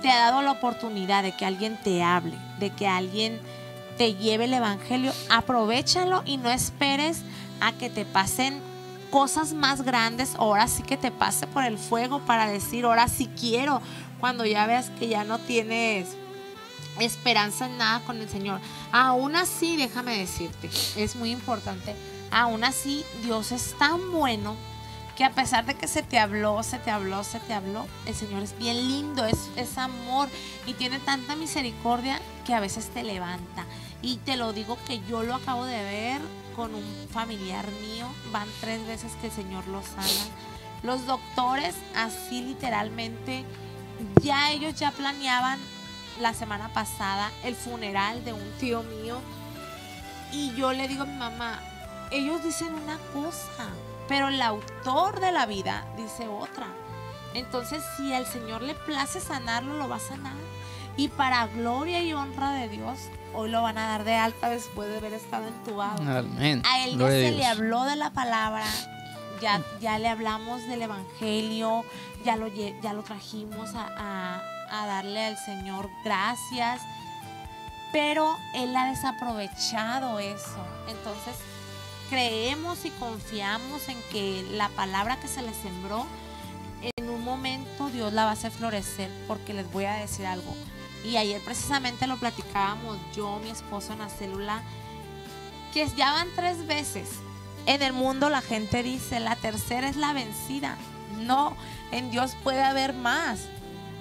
te ha dado la oportunidad de que alguien te hable, de que alguien te lleve el Evangelio, aprovéchalo y no esperes a que te pasen cosas más grandes. Ahora sí que te pase por el fuego para decir: ahora sí quiero, cuando ya veas que ya no tienes esperanza en nada con el Señor. Aún así, déjame decirte, es muy importante, aún así Dios es tan bueno que a pesar de que se te habló, el Señor es bien lindo, es amor, y tiene tanta misericordia que a veces te levanta. Y te lo digo que yo lo acabo de ver con un familiar mío. Van 3 veces que el Señor lo sana. Los doctores, así literalmente, ellos ya planeaban la semana pasada el funeral de un tío mío. Y yo le digo a mi mamá: ellos dicen una cosa, pero el autor de la vida dice otra. Entonces, si al Señor le place sanarlo, lo va a sanar. Y para gloria y honra de Dios, hoy lo van a dar de alta después de haber estado entubado. Amén. A él ya se le habló de la palabra, ya le hablamos del Evangelio, ya lo trajimos a darle al Señor gracias, pero él ha desaprovechado eso. Entonces, creemos y confiamos en que la palabra que se le sembró, en un momento Dios la va a hacer florecer, porque les voy a decir algo. Y ayer precisamente lo platicábamos yo, mi esposo, en la célula, que ya van 3 veces. En el mundo la gente dice: la tercera es la vencida. No, en Dios puede haber más.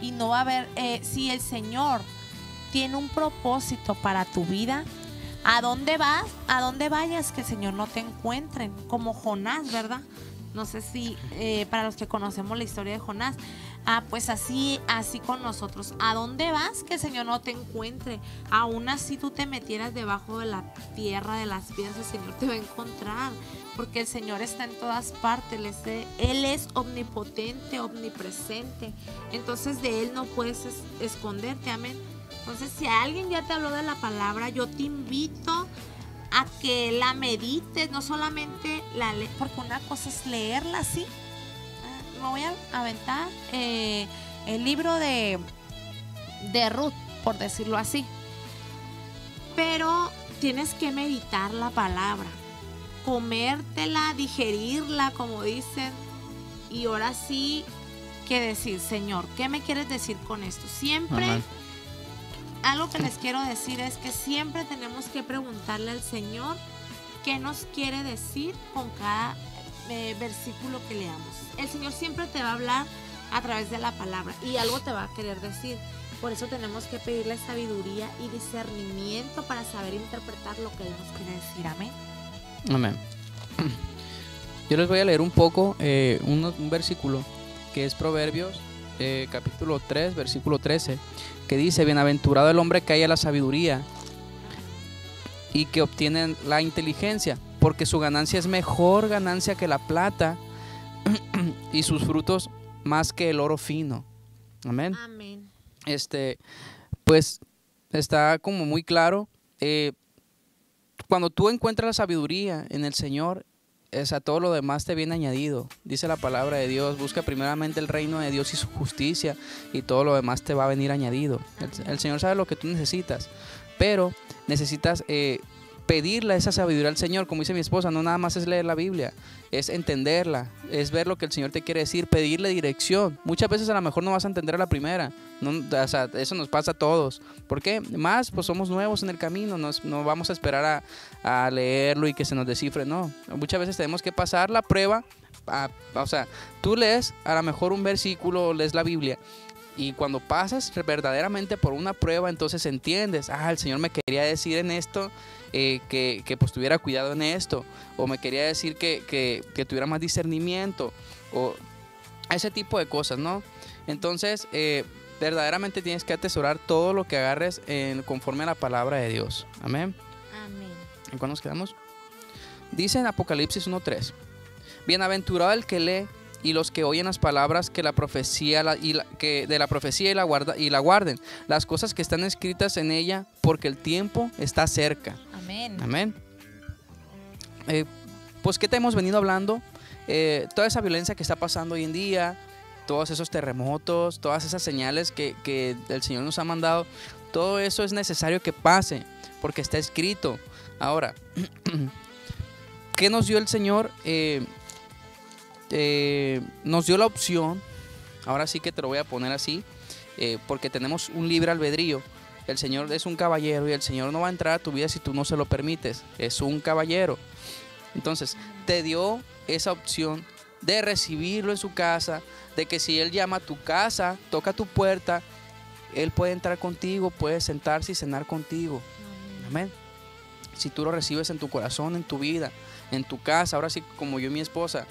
Y no va a haber, si el Señor tiene un propósito para tu vida, ¿a dónde vas? ¿A dónde vayas que el Señor no te encuentre? Como Jonás, ¿verdad? No sé si para los que conocemos la historia de Jonás, pues así con nosotros. ¿A dónde vas que el Señor no te encuentre? Aún así tú te metieras debajo de la tierra, de las piedras, el Señor te va a encontrar, porque el Señor está en todas partes. Él es omnipotente, omnipresente. Entonces de Él no puedes esconderte, amén. Entonces si alguien ya te habló de la palabra, yo te invito a que la medites, no solamente la lees, porque una cosa es leerla así. Me voy a aventar el libro de Ruth, por decirlo así. Pero tienes que meditar la palabra, comértela, digerirla, como dicen. Y ahora sí que decir, Señor, ¿qué me quieres decir con esto? Siempre, amén. Algo que les quiero decir es que siempre tenemos que preguntarle al Señor qué nos quiere decir con cada versículo que leamos. El Señor siempre te va a hablar a través de la palabra y algo te va a querer decir. Por eso tenemos que pedirle sabiduría y discernimiento para saber interpretar lo que Él nos quiere decir. Amén. Amén. Yo les voy a leer un poco un versículo que es Proverbios capítulo 3 versículo 13, que dice: bienaventurado el hombre que haya la sabiduría y que obtiene la inteligencia, porque su ganancia es mejor ganancia que la plata y sus frutos más que el oro fino. Amén. Amén. Pues está como muy claro, cuando tú encuentras la sabiduría en el Señor, a todo lo demás te viene añadido. Dice la palabra de Dios: busca primeramente el reino de Dios y su justicia, y todo lo demás te va a venir añadido. El Señor sabe lo que tú necesitas, pero necesitas pedirle esa sabiduría al Señor. Como dice mi esposa, no nada más es leer la Biblia, es entenderla, es ver lo que el Señor te quiere decir, pedirle dirección. Muchas veces a lo mejor no vas a entender a la primera, no, o sea, eso nos pasa a todos. ¿Por qué? Más pues somos nuevos en el camino, no vamos a esperar a leerlo y que se nos descifre, no. Muchas veces tenemos que pasar la prueba. O sea, tú lees a lo mejor un versículo, lees la Biblia, y cuando pasas verdaderamente por una prueba, entonces entiendes: el Señor me quería decir en esto que pues tuviera cuidado en esto, o me quería decir que tuviera más discernimiento, o ese tipo de cosas, ¿no? Entonces verdaderamente tienes que atesorar todo lo que agarres conforme a la palabra de Dios. Amén. Amén. ¿En cuándo nos quedamos? Dice en Apocalipsis 1:3: bienaventurado el que lee y los que oyen las palabras que la profecía y la guarden, las cosas que están escritas en ella, porque el tiempo está cerca. Amén. Amén. Pues ¿qué te hemos venido hablando? Toda esa violencia que está pasando hoy en día, todos esos terremotos, todas esas señales que el Señor nos ha mandado, todo eso es necesario que pase, porque está escrito. Ahora, ¿qué nos dio el Señor? Nos dio la opción, ahora sí que te lo voy a poner así, porque tenemos un libre albedrío. El Señor es un caballero y el Señor no va a entrar a tu vida si tú no se lo permites. Es un caballero. Entonces te dio esa opción de recibirlo en su casa, de que si Él llama a tu casa, toca tu puerta, Él puede entrar contigo, puede sentarse y cenar contigo. Amén. Si tú lo recibes en tu corazón, en tu vida, en tu casa. Ahora sí, como yo y mi esposa,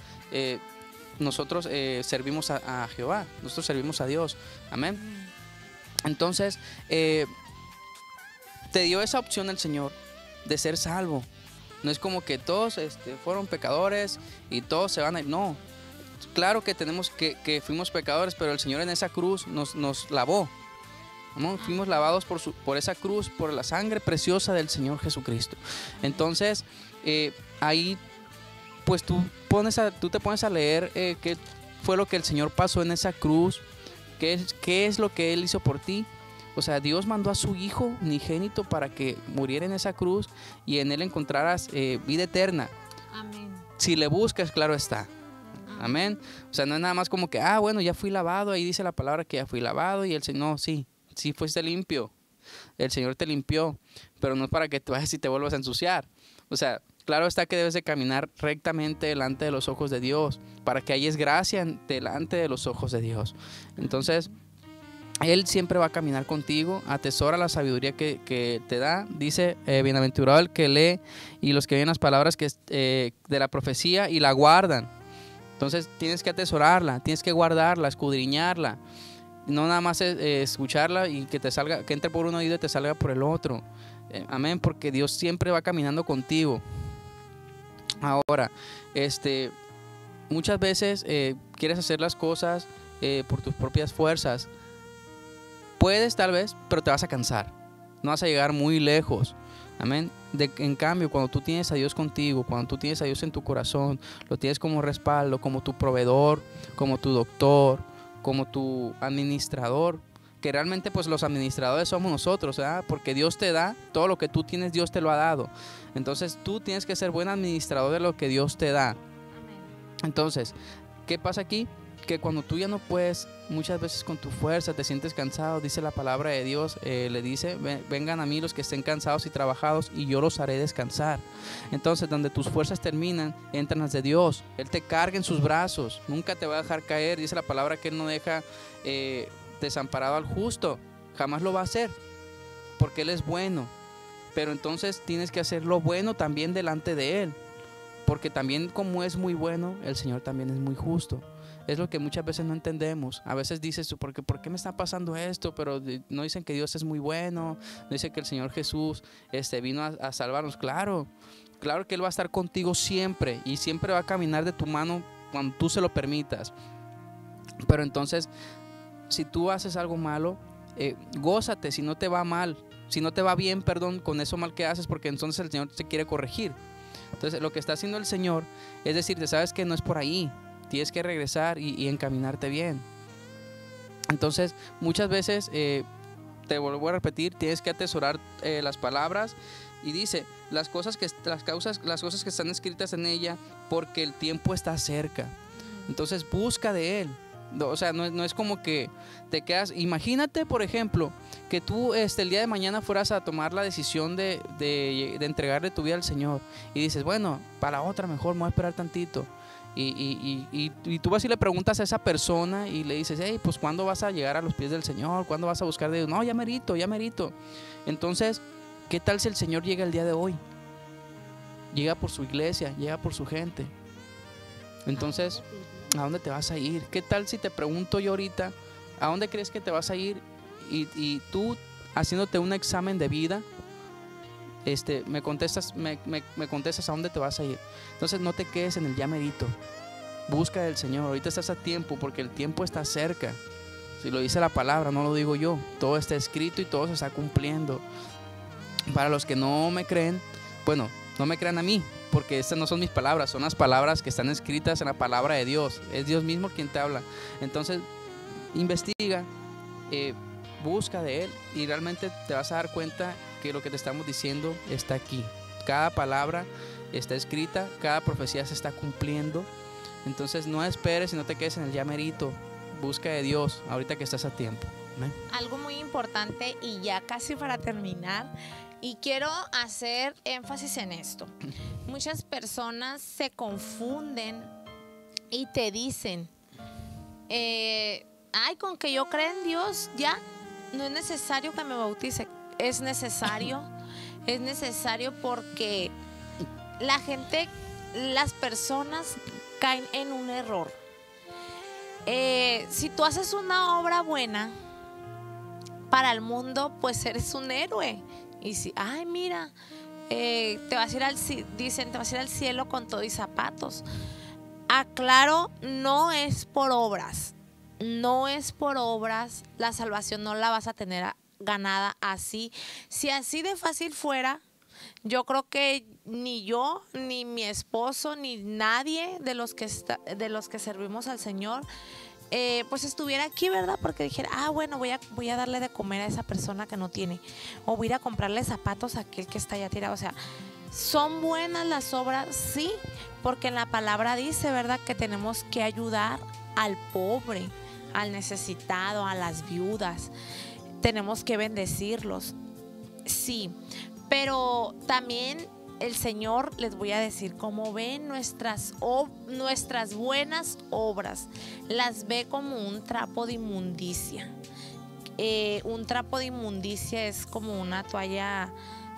nosotros servimos a Jehová, nosotros servimos a Dios. Amén. Entonces te dio esa opción el Señor de ser salvo. No es como que todos fueron pecadores y todos se van a ir. No, claro que tenemos que fuimos pecadores, pero el Señor en esa cruz nos lavó, ¿no? Fuimos lavados por esa cruz, por la sangre preciosa del Señor Jesucristo. Entonces ahí pues tú te pones a leer qué fue lo que el Señor pasó en esa cruz, qué es lo que Él hizo por ti. O sea, Dios mandó a su Hijo unigénito para que muriera en esa cruz y en Él encontraras vida eterna. Amén. Si le buscas, claro está. Amén. O sea, no es nada más como que, bueno, ya fui lavado, ahí dice la palabra que ya fui lavado, y el Señor, no, sí fuiste limpio. El Señor te limpió, pero no es para que tú vayas y te vuelvas a ensuciar. O sea, claro está que debes de caminar rectamente delante de los ojos de Dios, para que hayas gracia delante de los ojos de Dios. Entonces, Él siempre va a caminar contigo. Atesora la sabiduría que te da. Dice, bienaventurado el que lee y los que oyen las palabras de la profecía y la guardan. Entonces tienes que atesorarla, tienes que guardarla, escudriñarla. No nada más escucharla y que te salga, que entre por un oído y te salga por el otro. Amén, porque Dios siempre va caminando contigo. Ahora, muchas veces quieres hacer las cosas por tus propias fuerzas. Puedes tal vez, pero te vas a cansar. No vas a llegar muy lejos. Amén. En cambio, cuando tú tienes a Dios contigo, cuando tú tienes a Dios en tu corazón, lo tienes como respaldo, como tu proveedor, como tu doctor, como tu administrador, que realmente pues los administradores somos nosotros, ¿verdad? Porque Dios te da todo lo que tú tienes, Dios te lo ha dado. Entonces tú tienes que ser buen administrador de lo que Dios te da. Entonces, ¿qué pasa aquí? Que cuando tú ya no puedes, muchas veces con tu fuerza te sientes cansado, dice la palabra de Dios, le dice, vengan a mí los que estén cansados y trabajados y yo los haré descansar. Entonces, donde tus fuerzas terminan, entran las de Dios. Él te carga en sus brazos, nunca te va a dejar caer. Dice la palabra que Él no deja desamparado al justo, jamás lo va a hacer, porque Él es bueno. Pero entonces tienes que hacer lo bueno también delante de Él, porque también como es muy bueno, el Señor también es muy justo. Es lo que muchas veces no entendemos. A veces dices, ¿por qué me está pasando esto? Pero no dicen que Dios es muy bueno, no dicen que el Señor Jesús vino a salvarnos. Claro que Él va a estar contigo siempre y siempre va a caminar de tu mano cuando tú se lo permitas. Pero entonces, si tú haces algo malo, gózate si no te va mal, si no te va bien, perdón, con eso mal que haces, porque entonces el Señor te quiere corregir. Entonces lo que está haciendo el Señor es decirte, sabes que no es por ahí, tienes que regresar y encaminarte bien. Entonces muchas veces, te vuelvo a repetir, tienes que atesorar las palabras. Y dice, las cosas que están escritas en ella, porque el tiempo está cerca. Entonces busca de Él. O sea, no es como que te quedas. Imagínate, por ejemplo, que tú el día de mañana fueras a tomar la decisión de entregarle tu vida al Señor. Y dices, bueno, para la otra mejor me voy a esperar tantito. Y tú vas y le preguntas a esa persona y le dices, hey, pues ¿cuándo vas a llegar a los pies del Señor? ¿Cuándo vas a buscar de Dios? No, ya merito. Entonces, ¿qué tal si el Señor llega el día de hoy? Llega por su iglesia, llega por su gente. Entonces, ¿a dónde te vas a ir? ¿Qué tal si te pregunto yo ahorita, ¿a dónde crees que te vas a ir? Y tú, haciéndote un examen de vida, me contestas a dónde te vas a ir. Entonces no te quedes en el ya merito. Busca del Señor. Ahorita estás a tiempo, porque el tiempo está cerca. Si lo dice la palabra, no lo digo yo. Todo está escrito y todo se está cumpliendo. Para los que no me creen, bueno, no me crean a mí, porque estas no son mis palabras, son las palabras que están escritas en la palabra de Dios. Es Dios mismo quien te habla. Entonces, investiga, busca de Él y realmente te vas a dar cuenta que lo que te estamos diciendo está aquí. Cada palabra está escrita, cada profecía se está cumpliendo. Entonces, no esperes y no te quedes en el ya merito. Busca de Dios ahorita que estás a tiempo. ¿Amén? Algo muy importante y ya casi para terminar, y quiero hacer énfasis en esto. Muchas personas se confunden y te dicen, ay, con que yo crea en Dios, ya no es necesario que me bautice. Es necesario porque las personas caen en un error. Si tú haces una obra buena para el mundo, pues eres un héroe. Y si, ay, mira, te vas a ir al cielo con todo y zapatos. Aclaro, no es por obras. La salvación no la vas a tener ganada así. Si así de fácil fuera, yo creo que ni yo, ni mi esposo, ni nadie de los que servimos al Señor, pues estuviera aquí, ¿verdad? Porque dijera, bueno, voy a darle de comer a esa persona que no tiene, o voy a ir a comprarle zapatos a aquel que está allá tirado. O sea, ¿son buenas las obras? Sí, porque en la palabra dice, ¿verdad?, que tenemos que ayudar al pobre, al necesitado, a las viudas. Tenemos que bendecirlos, sí, pero también el Señor, les voy a decir, como ve nuestras buenas obras, las ve como un trapo de inmundicia. Un trapo de inmundicia es como una toalla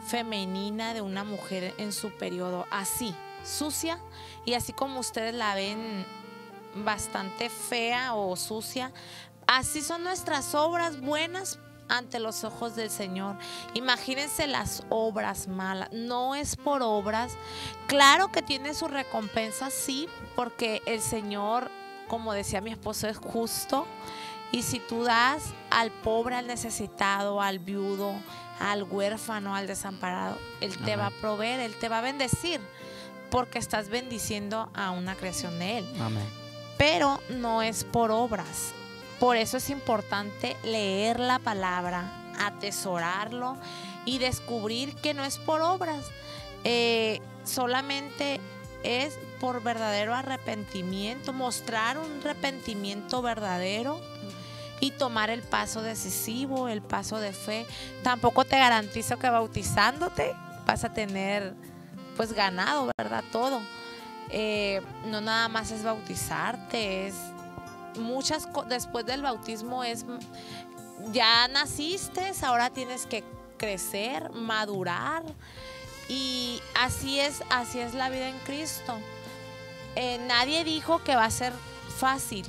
femenina de una mujer en su periodo, así, sucia, y así como ustedes la ven bastante fea o sucia, así son nuestras obras buenas ante los ojos del Señor. Imagínense las obras malas. No es por obras. Claro que tiene su recompensa, sí, porque el Señor, como decía mi esposo, es justo. Y si tú das al pobre, al necesitado, al viudo, al huérfano, al desamparado, Él te va a proveer, Él te va a bendecir, porque estás bendiciendo a una creación de Él. Amén. Pero no es por obras. Por eso es importante leer la palabra, atesorarlo y descubrir que no es por obras. Solamente es por verdadero arrepentimiento, mostrar un arrepentimiento verdadero y tomar el paso decisivo, el paso de fe. Tampoco te garantizo que bautizándote vas a tener pues ganado, ¿verdad? Todo. No nada más es bautizarte, es después del bautismo es ya naciste, ahora tienes que crecer, madurar, y así es la vida en Cristo. Nadie dijo que va a ser fácil,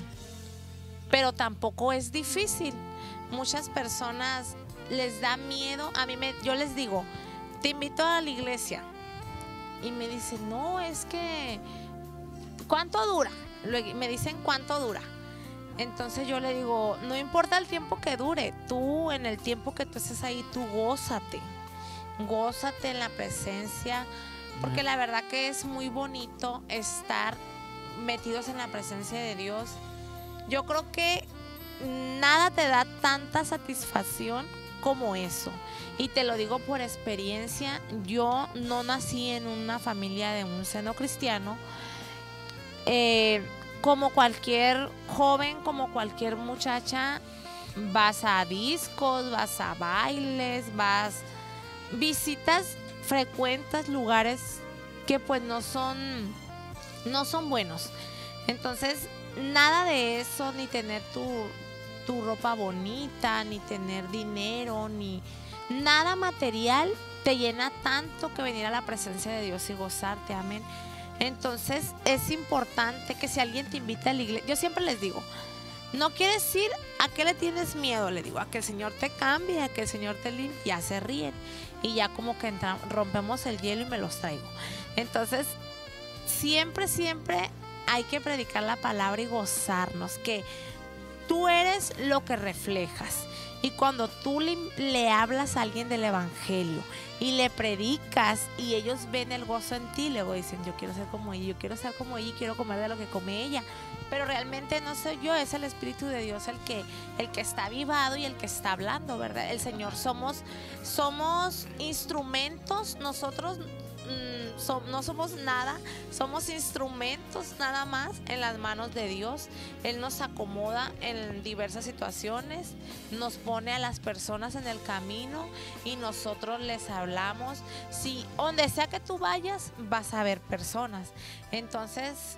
pero tampoco es difícil. Muchas personas les da miedo. Yo les digo, te invito a la iglesia, y me dicen, no, es que ¿cuánto dura? Me dicen, ¿cuánto dura? Entonces yo le digo, no importa el tiempo que dure, tú en el tiempo que tú estés ahí, tú gózate en la presencia, porque la verdad que es muy bonito estar metidos en la presencia de Dios. Yo creo que nada te da tanta satisfacción como eso, y te lo digo por experiencia. Yo no nací en una familia de un seno cristiano. Como cualquier joven, como cualquier muchacha, vas a discos, vas a bailes, visitas, frecuentas lugares que pues no son buenos. Entonces, nada de eso, ni tener tu ropa bonita, ni tener dinero, ni nada material te llena tanto que venir a la presencia de Dios y gozarte. Amén. Entonces es importante que si alguien te invita a la iglesia, yo siempre les digo, no quieres ir, ¿a qué le tienes miedo? Le digo, a que el Señor te cambie, a que el Señor te limpie. Ya se ríen y ya como que rompemos el hielo y me los traigo. Entonces siempre hay que predicar la palabra y gozarnos, que tú eres lo que reflejas. Y cuando tú le hablas a alguien del evangelio y le predicas y ellos ven el gozo en ti, luego dicen, yo quiero ser como ella, yo quiero ser como ella y quiero comer de lo que come ella. Pero realmente no soy yo, es el Espíritu de Dios el que está avivado y el que está hablando, ¿verdad? El Señor somos instrumentos. Nosotros no somos nada, somos instrumentos nada más en las manos de Dios. Él nos acomoda en diversas situaciones, nos pone a las personas en el camino y nosotros les hablamos. Si donde sea que tú vayas, vas a ver personas. Entonces,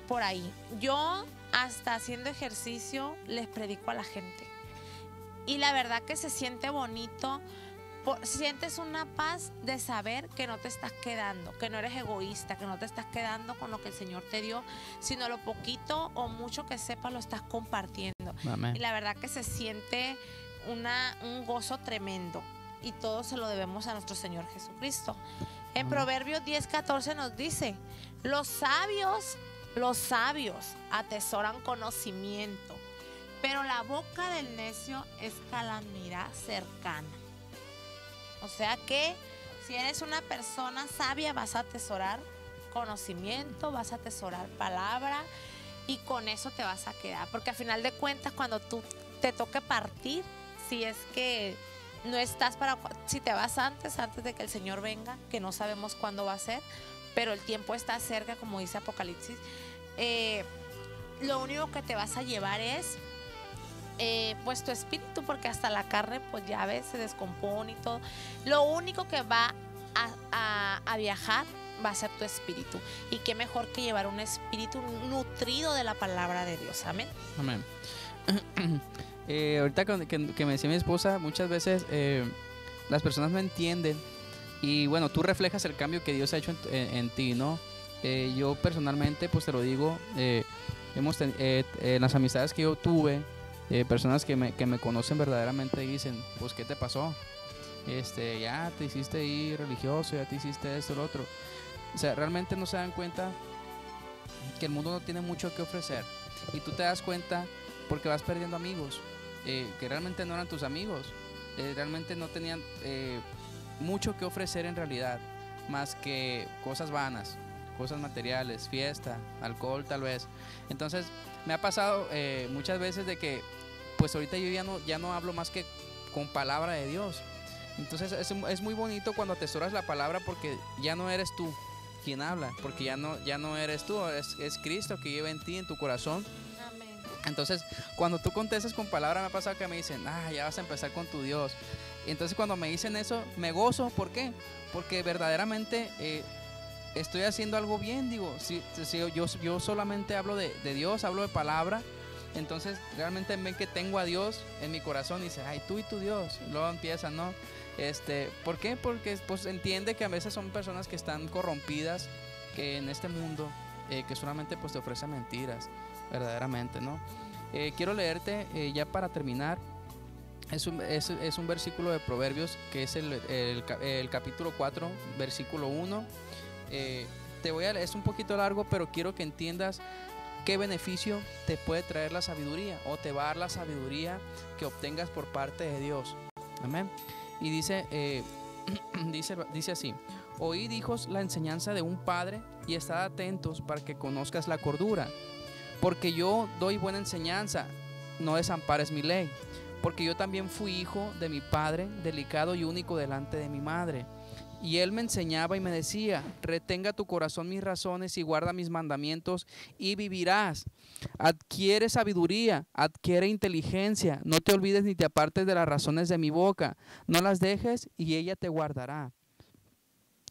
por ahí, yo hasta haciendo ejercicio les predico a la gente, y la verdad que se siente bonito. Sientes una paz de saber que no te estás quedando, que no eres egoísta, que no te estás quedando con lo que el Señor te dio, sino lo poquito o mucho que sepas lo estás compartiendo. Amén. Y la verdad que se siente un gozo tremendo, y todo se lo debemos a nuestro Señor Jesucristo. En Proverbios 10:14 nos dice, los sabios atesoran conocimiento, pero la boca del necio es calamidad cercana. O sea que si eres una persona sabia, vas a atesorar conocimiento, vas a atesorar palabra, y con eso te vas a quedar. Porque al final de cuentas, cuando tú te toque partir, si es que no estás si te vas antes de que el Señor venga, que no sabemos cuándo va a ser, pero el tiempo está cerca, como dice Apocalipsis, lo único que te vas a llevar es pues tu espíritu, porque hasta la carne, pues ya ves, se descompone y todo. Lo único que va a viajar va a ser tu espíritu, y qué mejor que llevar un espíritu nutrido de la palabra de Dios. Amén. Amén. Ahorita que me decía mi esposa, muchas veces las personas no entienden, y bueno, tú reflejas el cambio que Dios ha hecho en ti, ¿no? Yo personalmente, pues te lo digo, Las amistades que yo tuve, personas que me conocen verdaderamente dicen, pues ¿qué te pasó? Ya te hiciste ir religioso, ya te hiciste esto, lo otro. O sea, realmente no se dan cuenta que el mundo no tiene mucho que ofrecer. Y tú te das cuenta porque vas perdiendo amigos, que realmente no eran tus amigos, realmente no tenían mucho que ofrecer en realidad, más que cosas vanas, cosas materiales, fiesta, alcohol tal vez. Entonces me ha pasado muchas veces de que pues ahorita yo ya no hablo más que con palabra de Dios. Entonces es muy bonito cuando atesoras la palabra, porque ya no eres tú quien habla, porque ya no eres tú, es Cristo que vive en ti, en tu corazón. Amén. Entonces cuando tú contestas con palabra, me ha pasado que me dicen, ya vas a empezar con tu Dios. Entonces cuando me dicen eso me gozo. ¿Por qué? Porque verdaderamente estoy haciendo algo bien. Digo, si yo solamente hablo de Dios, hablo de palabra, entonces realmente ven que tengo a Dios en mi corazón y dice, ay, tú y tu Dios. Luego empiezan, ¿no? ¿Por qué? Porque pues entiende que a veces son personas que están corrompidas, que en este mundo que solamente pues te ofrecen mentiras, verdaderamente, ¿no? Quiero leerte ya para terminar. Es un versículo de Proverbios, que es el capítulo 4, versículo 1. Te voy a leer, es un poquito largo, pero quiero que entiendas qué beneficio te puede traer la sabiduría, o te va a dar la sabiduría que obtengas por parte de Dios. Amén. Y dice así: oíd, hijos, la enseñanza de un padre, y estad atentos para que conozcas la cordura. Porque yo doy buena enseñanza, no desampares mi ley. Porque yo también fui hijo de mi padre, delicado y único delante de mi madre. Y él me enseñaba y me decía, retenga tu corazón mis razones y guarda mis mandamientos y vivirás. Adquiere sabiduría, adquiere inteligencia, no te olvides ni te apartes de las razones de mi boca. No las dejes y ella te guardará.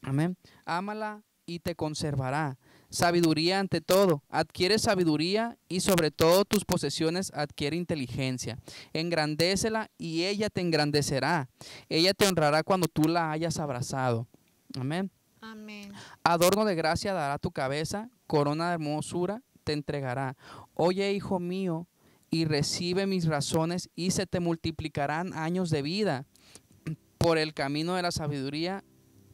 Amén. Ámala y te conservará. Sabiduría ante todo, adquiere sabiduría, y sobre todo tus posesiones adquiere inteligencia. Engrandécela y ella te engrandecerá. Ella te honrará cuando tú la hayas abrazado. Amén. Amén. Adorno de gracia dará tu cabeza, corona de hermosura te entregará. Oye, hijo mío, y recibe mis razones, y se te multiplicarán años de vida por el camino de la sabiduría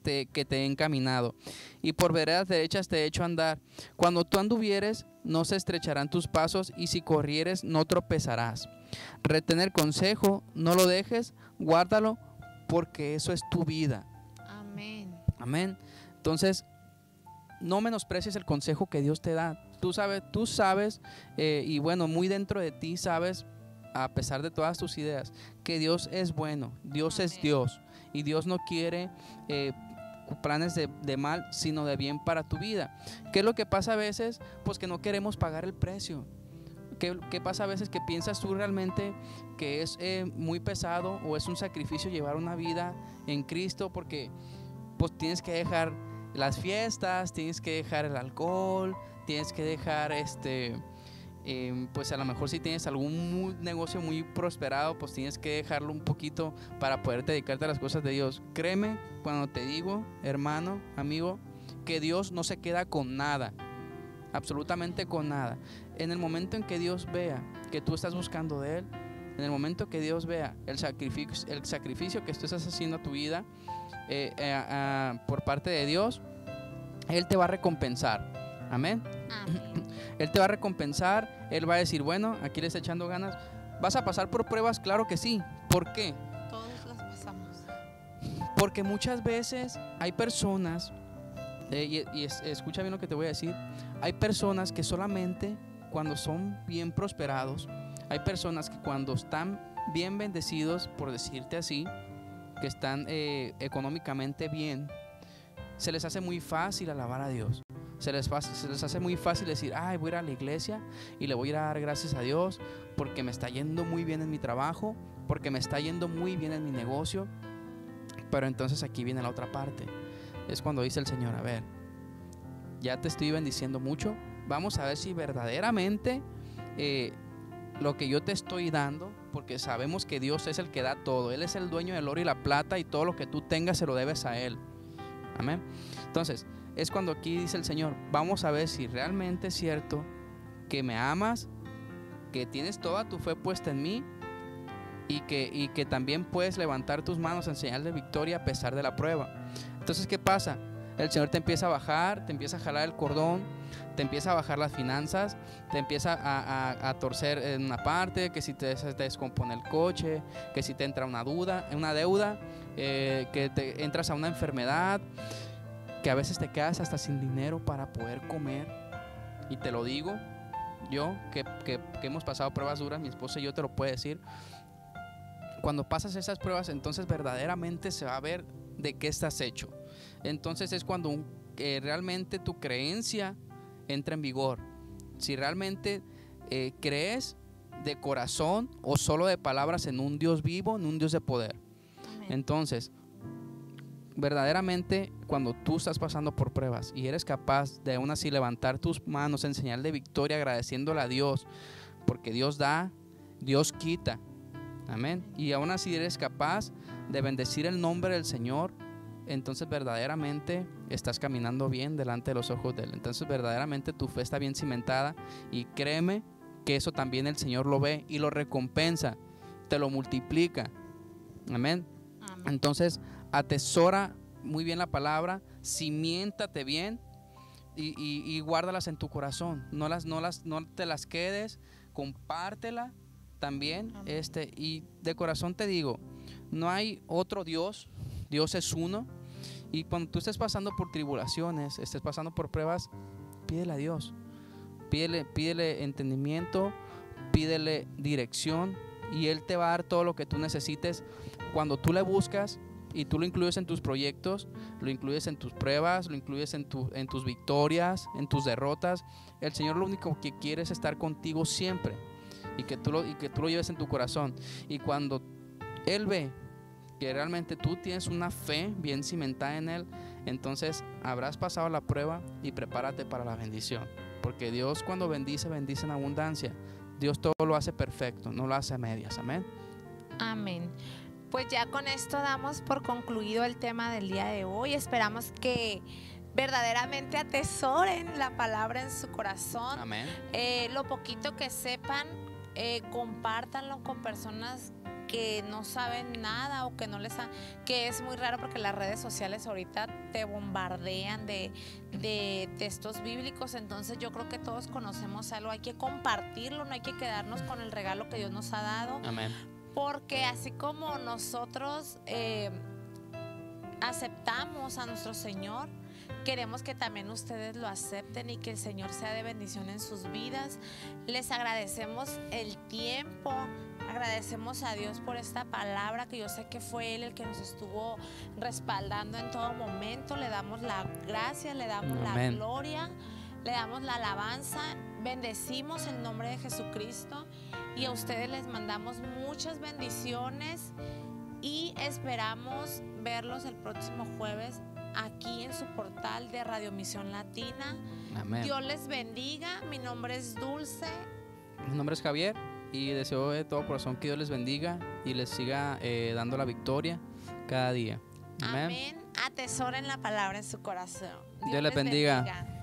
que te he encaminado, y por veredas derechas te he hecho andar. Cuando tú anduvieres, no se estrecharán tus pasos, y si corrieres, no tropezarás. Retén el consejo, no lo dejes, guárdalo, porque eso es tu vida. Amén. Amén. Entonces, no menosprecies el consejo que Dios te da. Tú sabes, y bueno, muy dentro de ti sabes, a pesar de todas tus ideas, que Dios es bueno, Dios Amén. es Dios, y Dios no quiere planes de mal, sino de bien para tu vida. ¿Qué es lo que pasa a veces? Pues que no queremos pagar el precio. ¿Qué pasa a veces? Que piensas tú realmente que es muy pesado, o es un sacrificio llevar una vida en Cristo, porque pues tienes que dejar las fiestas, tienes que dejar el alcohol, tienes que dejar pues a lo mejor si tienes algún negocio muy prosperado, pues tienes que dejarlo un poquito para poder dedicarte a las cosas de Dios. Créeme cuando te digo, hermano, amigo, que Dios no se queda con nada, absolutamente con nada. En el momento en que Dios vea que tú estás buscando de Él, en el momento que Dios vea el sacrificio que tú estás haciendo a tu vida por parte de Dios, Él te va a recompensar. Amén. Amén. Él te va a recompensar. Él va a decir, bueno, aquí le está echando ganas. ¿Vas a pasar por pruebas? Claro que sí. ¿Por qué? Todos las pasamos. Porque muchas veces hay personas, escucha bien lo que te voy a decir, hay personas que solamente cuando son bien prosperados, hay personas que cuando están bien bendecidos, por decirte así, que están económicamente bien, se les hace muy fácil alabar a Dios. Se les hace muy fácil decir, voy a ir a la iglesia y le voy a ir a dar gracias a Dios porque me está yendo muy bien en mi trabajo, porque me está yendo muy bien en mi negocio. Pero entonces aquí viene la otra parte. Es cuando dice el Señor, a ver, ya te estoy bendiciendo mucho, vamos a ver si verdaderamente lo que yo te estoy dando, porque sabemos que Dios es el que da todo, Él es el dueño del oro y la plata, y todo lo que tú tengas se lo debes a Él. Amén. Entonces es cuando aquí dice el Señor, vamos a ver si realmente es cierto que me amas, que tienes toda tu fe puesta en mí y que también puedes levantar tus manos en señal de victoria a pesar de la prueba. Entonces, ¿qué pasa? El Señor te empieza a bajar, te empieza a jalar el cordón, te empieza a bajar las finanzas, te empieza a torcer en una parte, que si te descompone el coche, que si te entra una deuda, que te entras a una enfermedad, que a veces te quedas hasta sin dinero para poder comer. Y te lo digo, yo que hemos pasado pruebas duras, mi esposa y yo te lo puedo decir. Cuando pasas esas pruebas, entonces verdaderamente se va a ver de qué estás hecho. Entonces es cuando realmente tu creencia entra en vigor. Si realmente crees de corazón o solo de palabras en un Dios vivo, en un Dios de poder. Amén. Entonces, verdaderamente cuando tú estás pasando por pruebas y eres capaz de aún así levantar tus manos en señal de victoria, agradeciéndole a Dios, porque Dios da, Dios quita. Amén. Y aún así eres capaz de bendecir el nombre del Señor, entonces verdaderamente estás caminando bien delante de los ojos de Él. Entonces verdaderamente tu fe está bien cimentada, y créeme que eso también el Señor lo ve y lo recompensa, te lo multiplica. Amén. Amén. Entonces atesora muy bien la palabra, cimiéntate bien y guárdalas en tu corazón. No te las quedes, compártela también. Y de corazón te digo, no hay otro Dios, Dios es uno. Y cuando tú estés pasando por tribulaciones, estés pasando por pruebas, pídele a Dios, pídele entendimiento, pídele dirección, y Él te va a dar todo lo que tú necesites. Cuando tú le buscas y tú lo incluyes en tus proyectos, lo incluyes en tus pruebas, lo incluyes en tus victorias, en tus derrotas, el Señor lo único que quiere es estar contigo siempre, y que tú lo lleves en tu corazón. Y cuando Él ve que realmente tú tienes una fe bien cimentada en Él, entonces habrás pasado la prueba y prepárate para la bendición. Porque Dios, cuando bendice en abundancia. Dios todo lo hace perfecto, no lo hace a medias. Amén. Amén. Pues ya con esto damos por concluido el tema del día de hoy. Esperamos que verdaderamente atesoren la palabra en su corazón. Amén. Lo poquito que sepan, compártanlo con personas que no saben nada, o que no les han, que es muy raro porque las redes sociales ahorita te bombardean de textos bíblicos. Entonces yo creo que todos conocemos algo, hay que compartirlo, no hay que quedarnos con el regalo que Dios nos ha dado. Amén. Porque así como nosotros aceptamos a nuestro Señor, queremos que también ustedes lo acepten y que el Señor sea de bendición en sus vidas. Les agradecemos el tiempo, agradecemos a Dios por esta palabra, que yo sé que fue Él el que nos estuvo respaldando en todo momento. Le damos la gracia, le damos la gloria, le damos la alabanza. Bendecimos el nombre de Jesucristo, y a ustedes les mandamos muchas bendiciones y esperamos verlos el próximo jueves aquí en su portal de Radio Misión Latina. Amén. Dios les bendiga. Mi nombre es Dulce. Mi nombre es Javier, y deseo de todo corazón que Dios les bendiga y les siga dando la victoria cada día. Amén. Amén. Atesoren la palabra en su corazón. Dios les bendiga.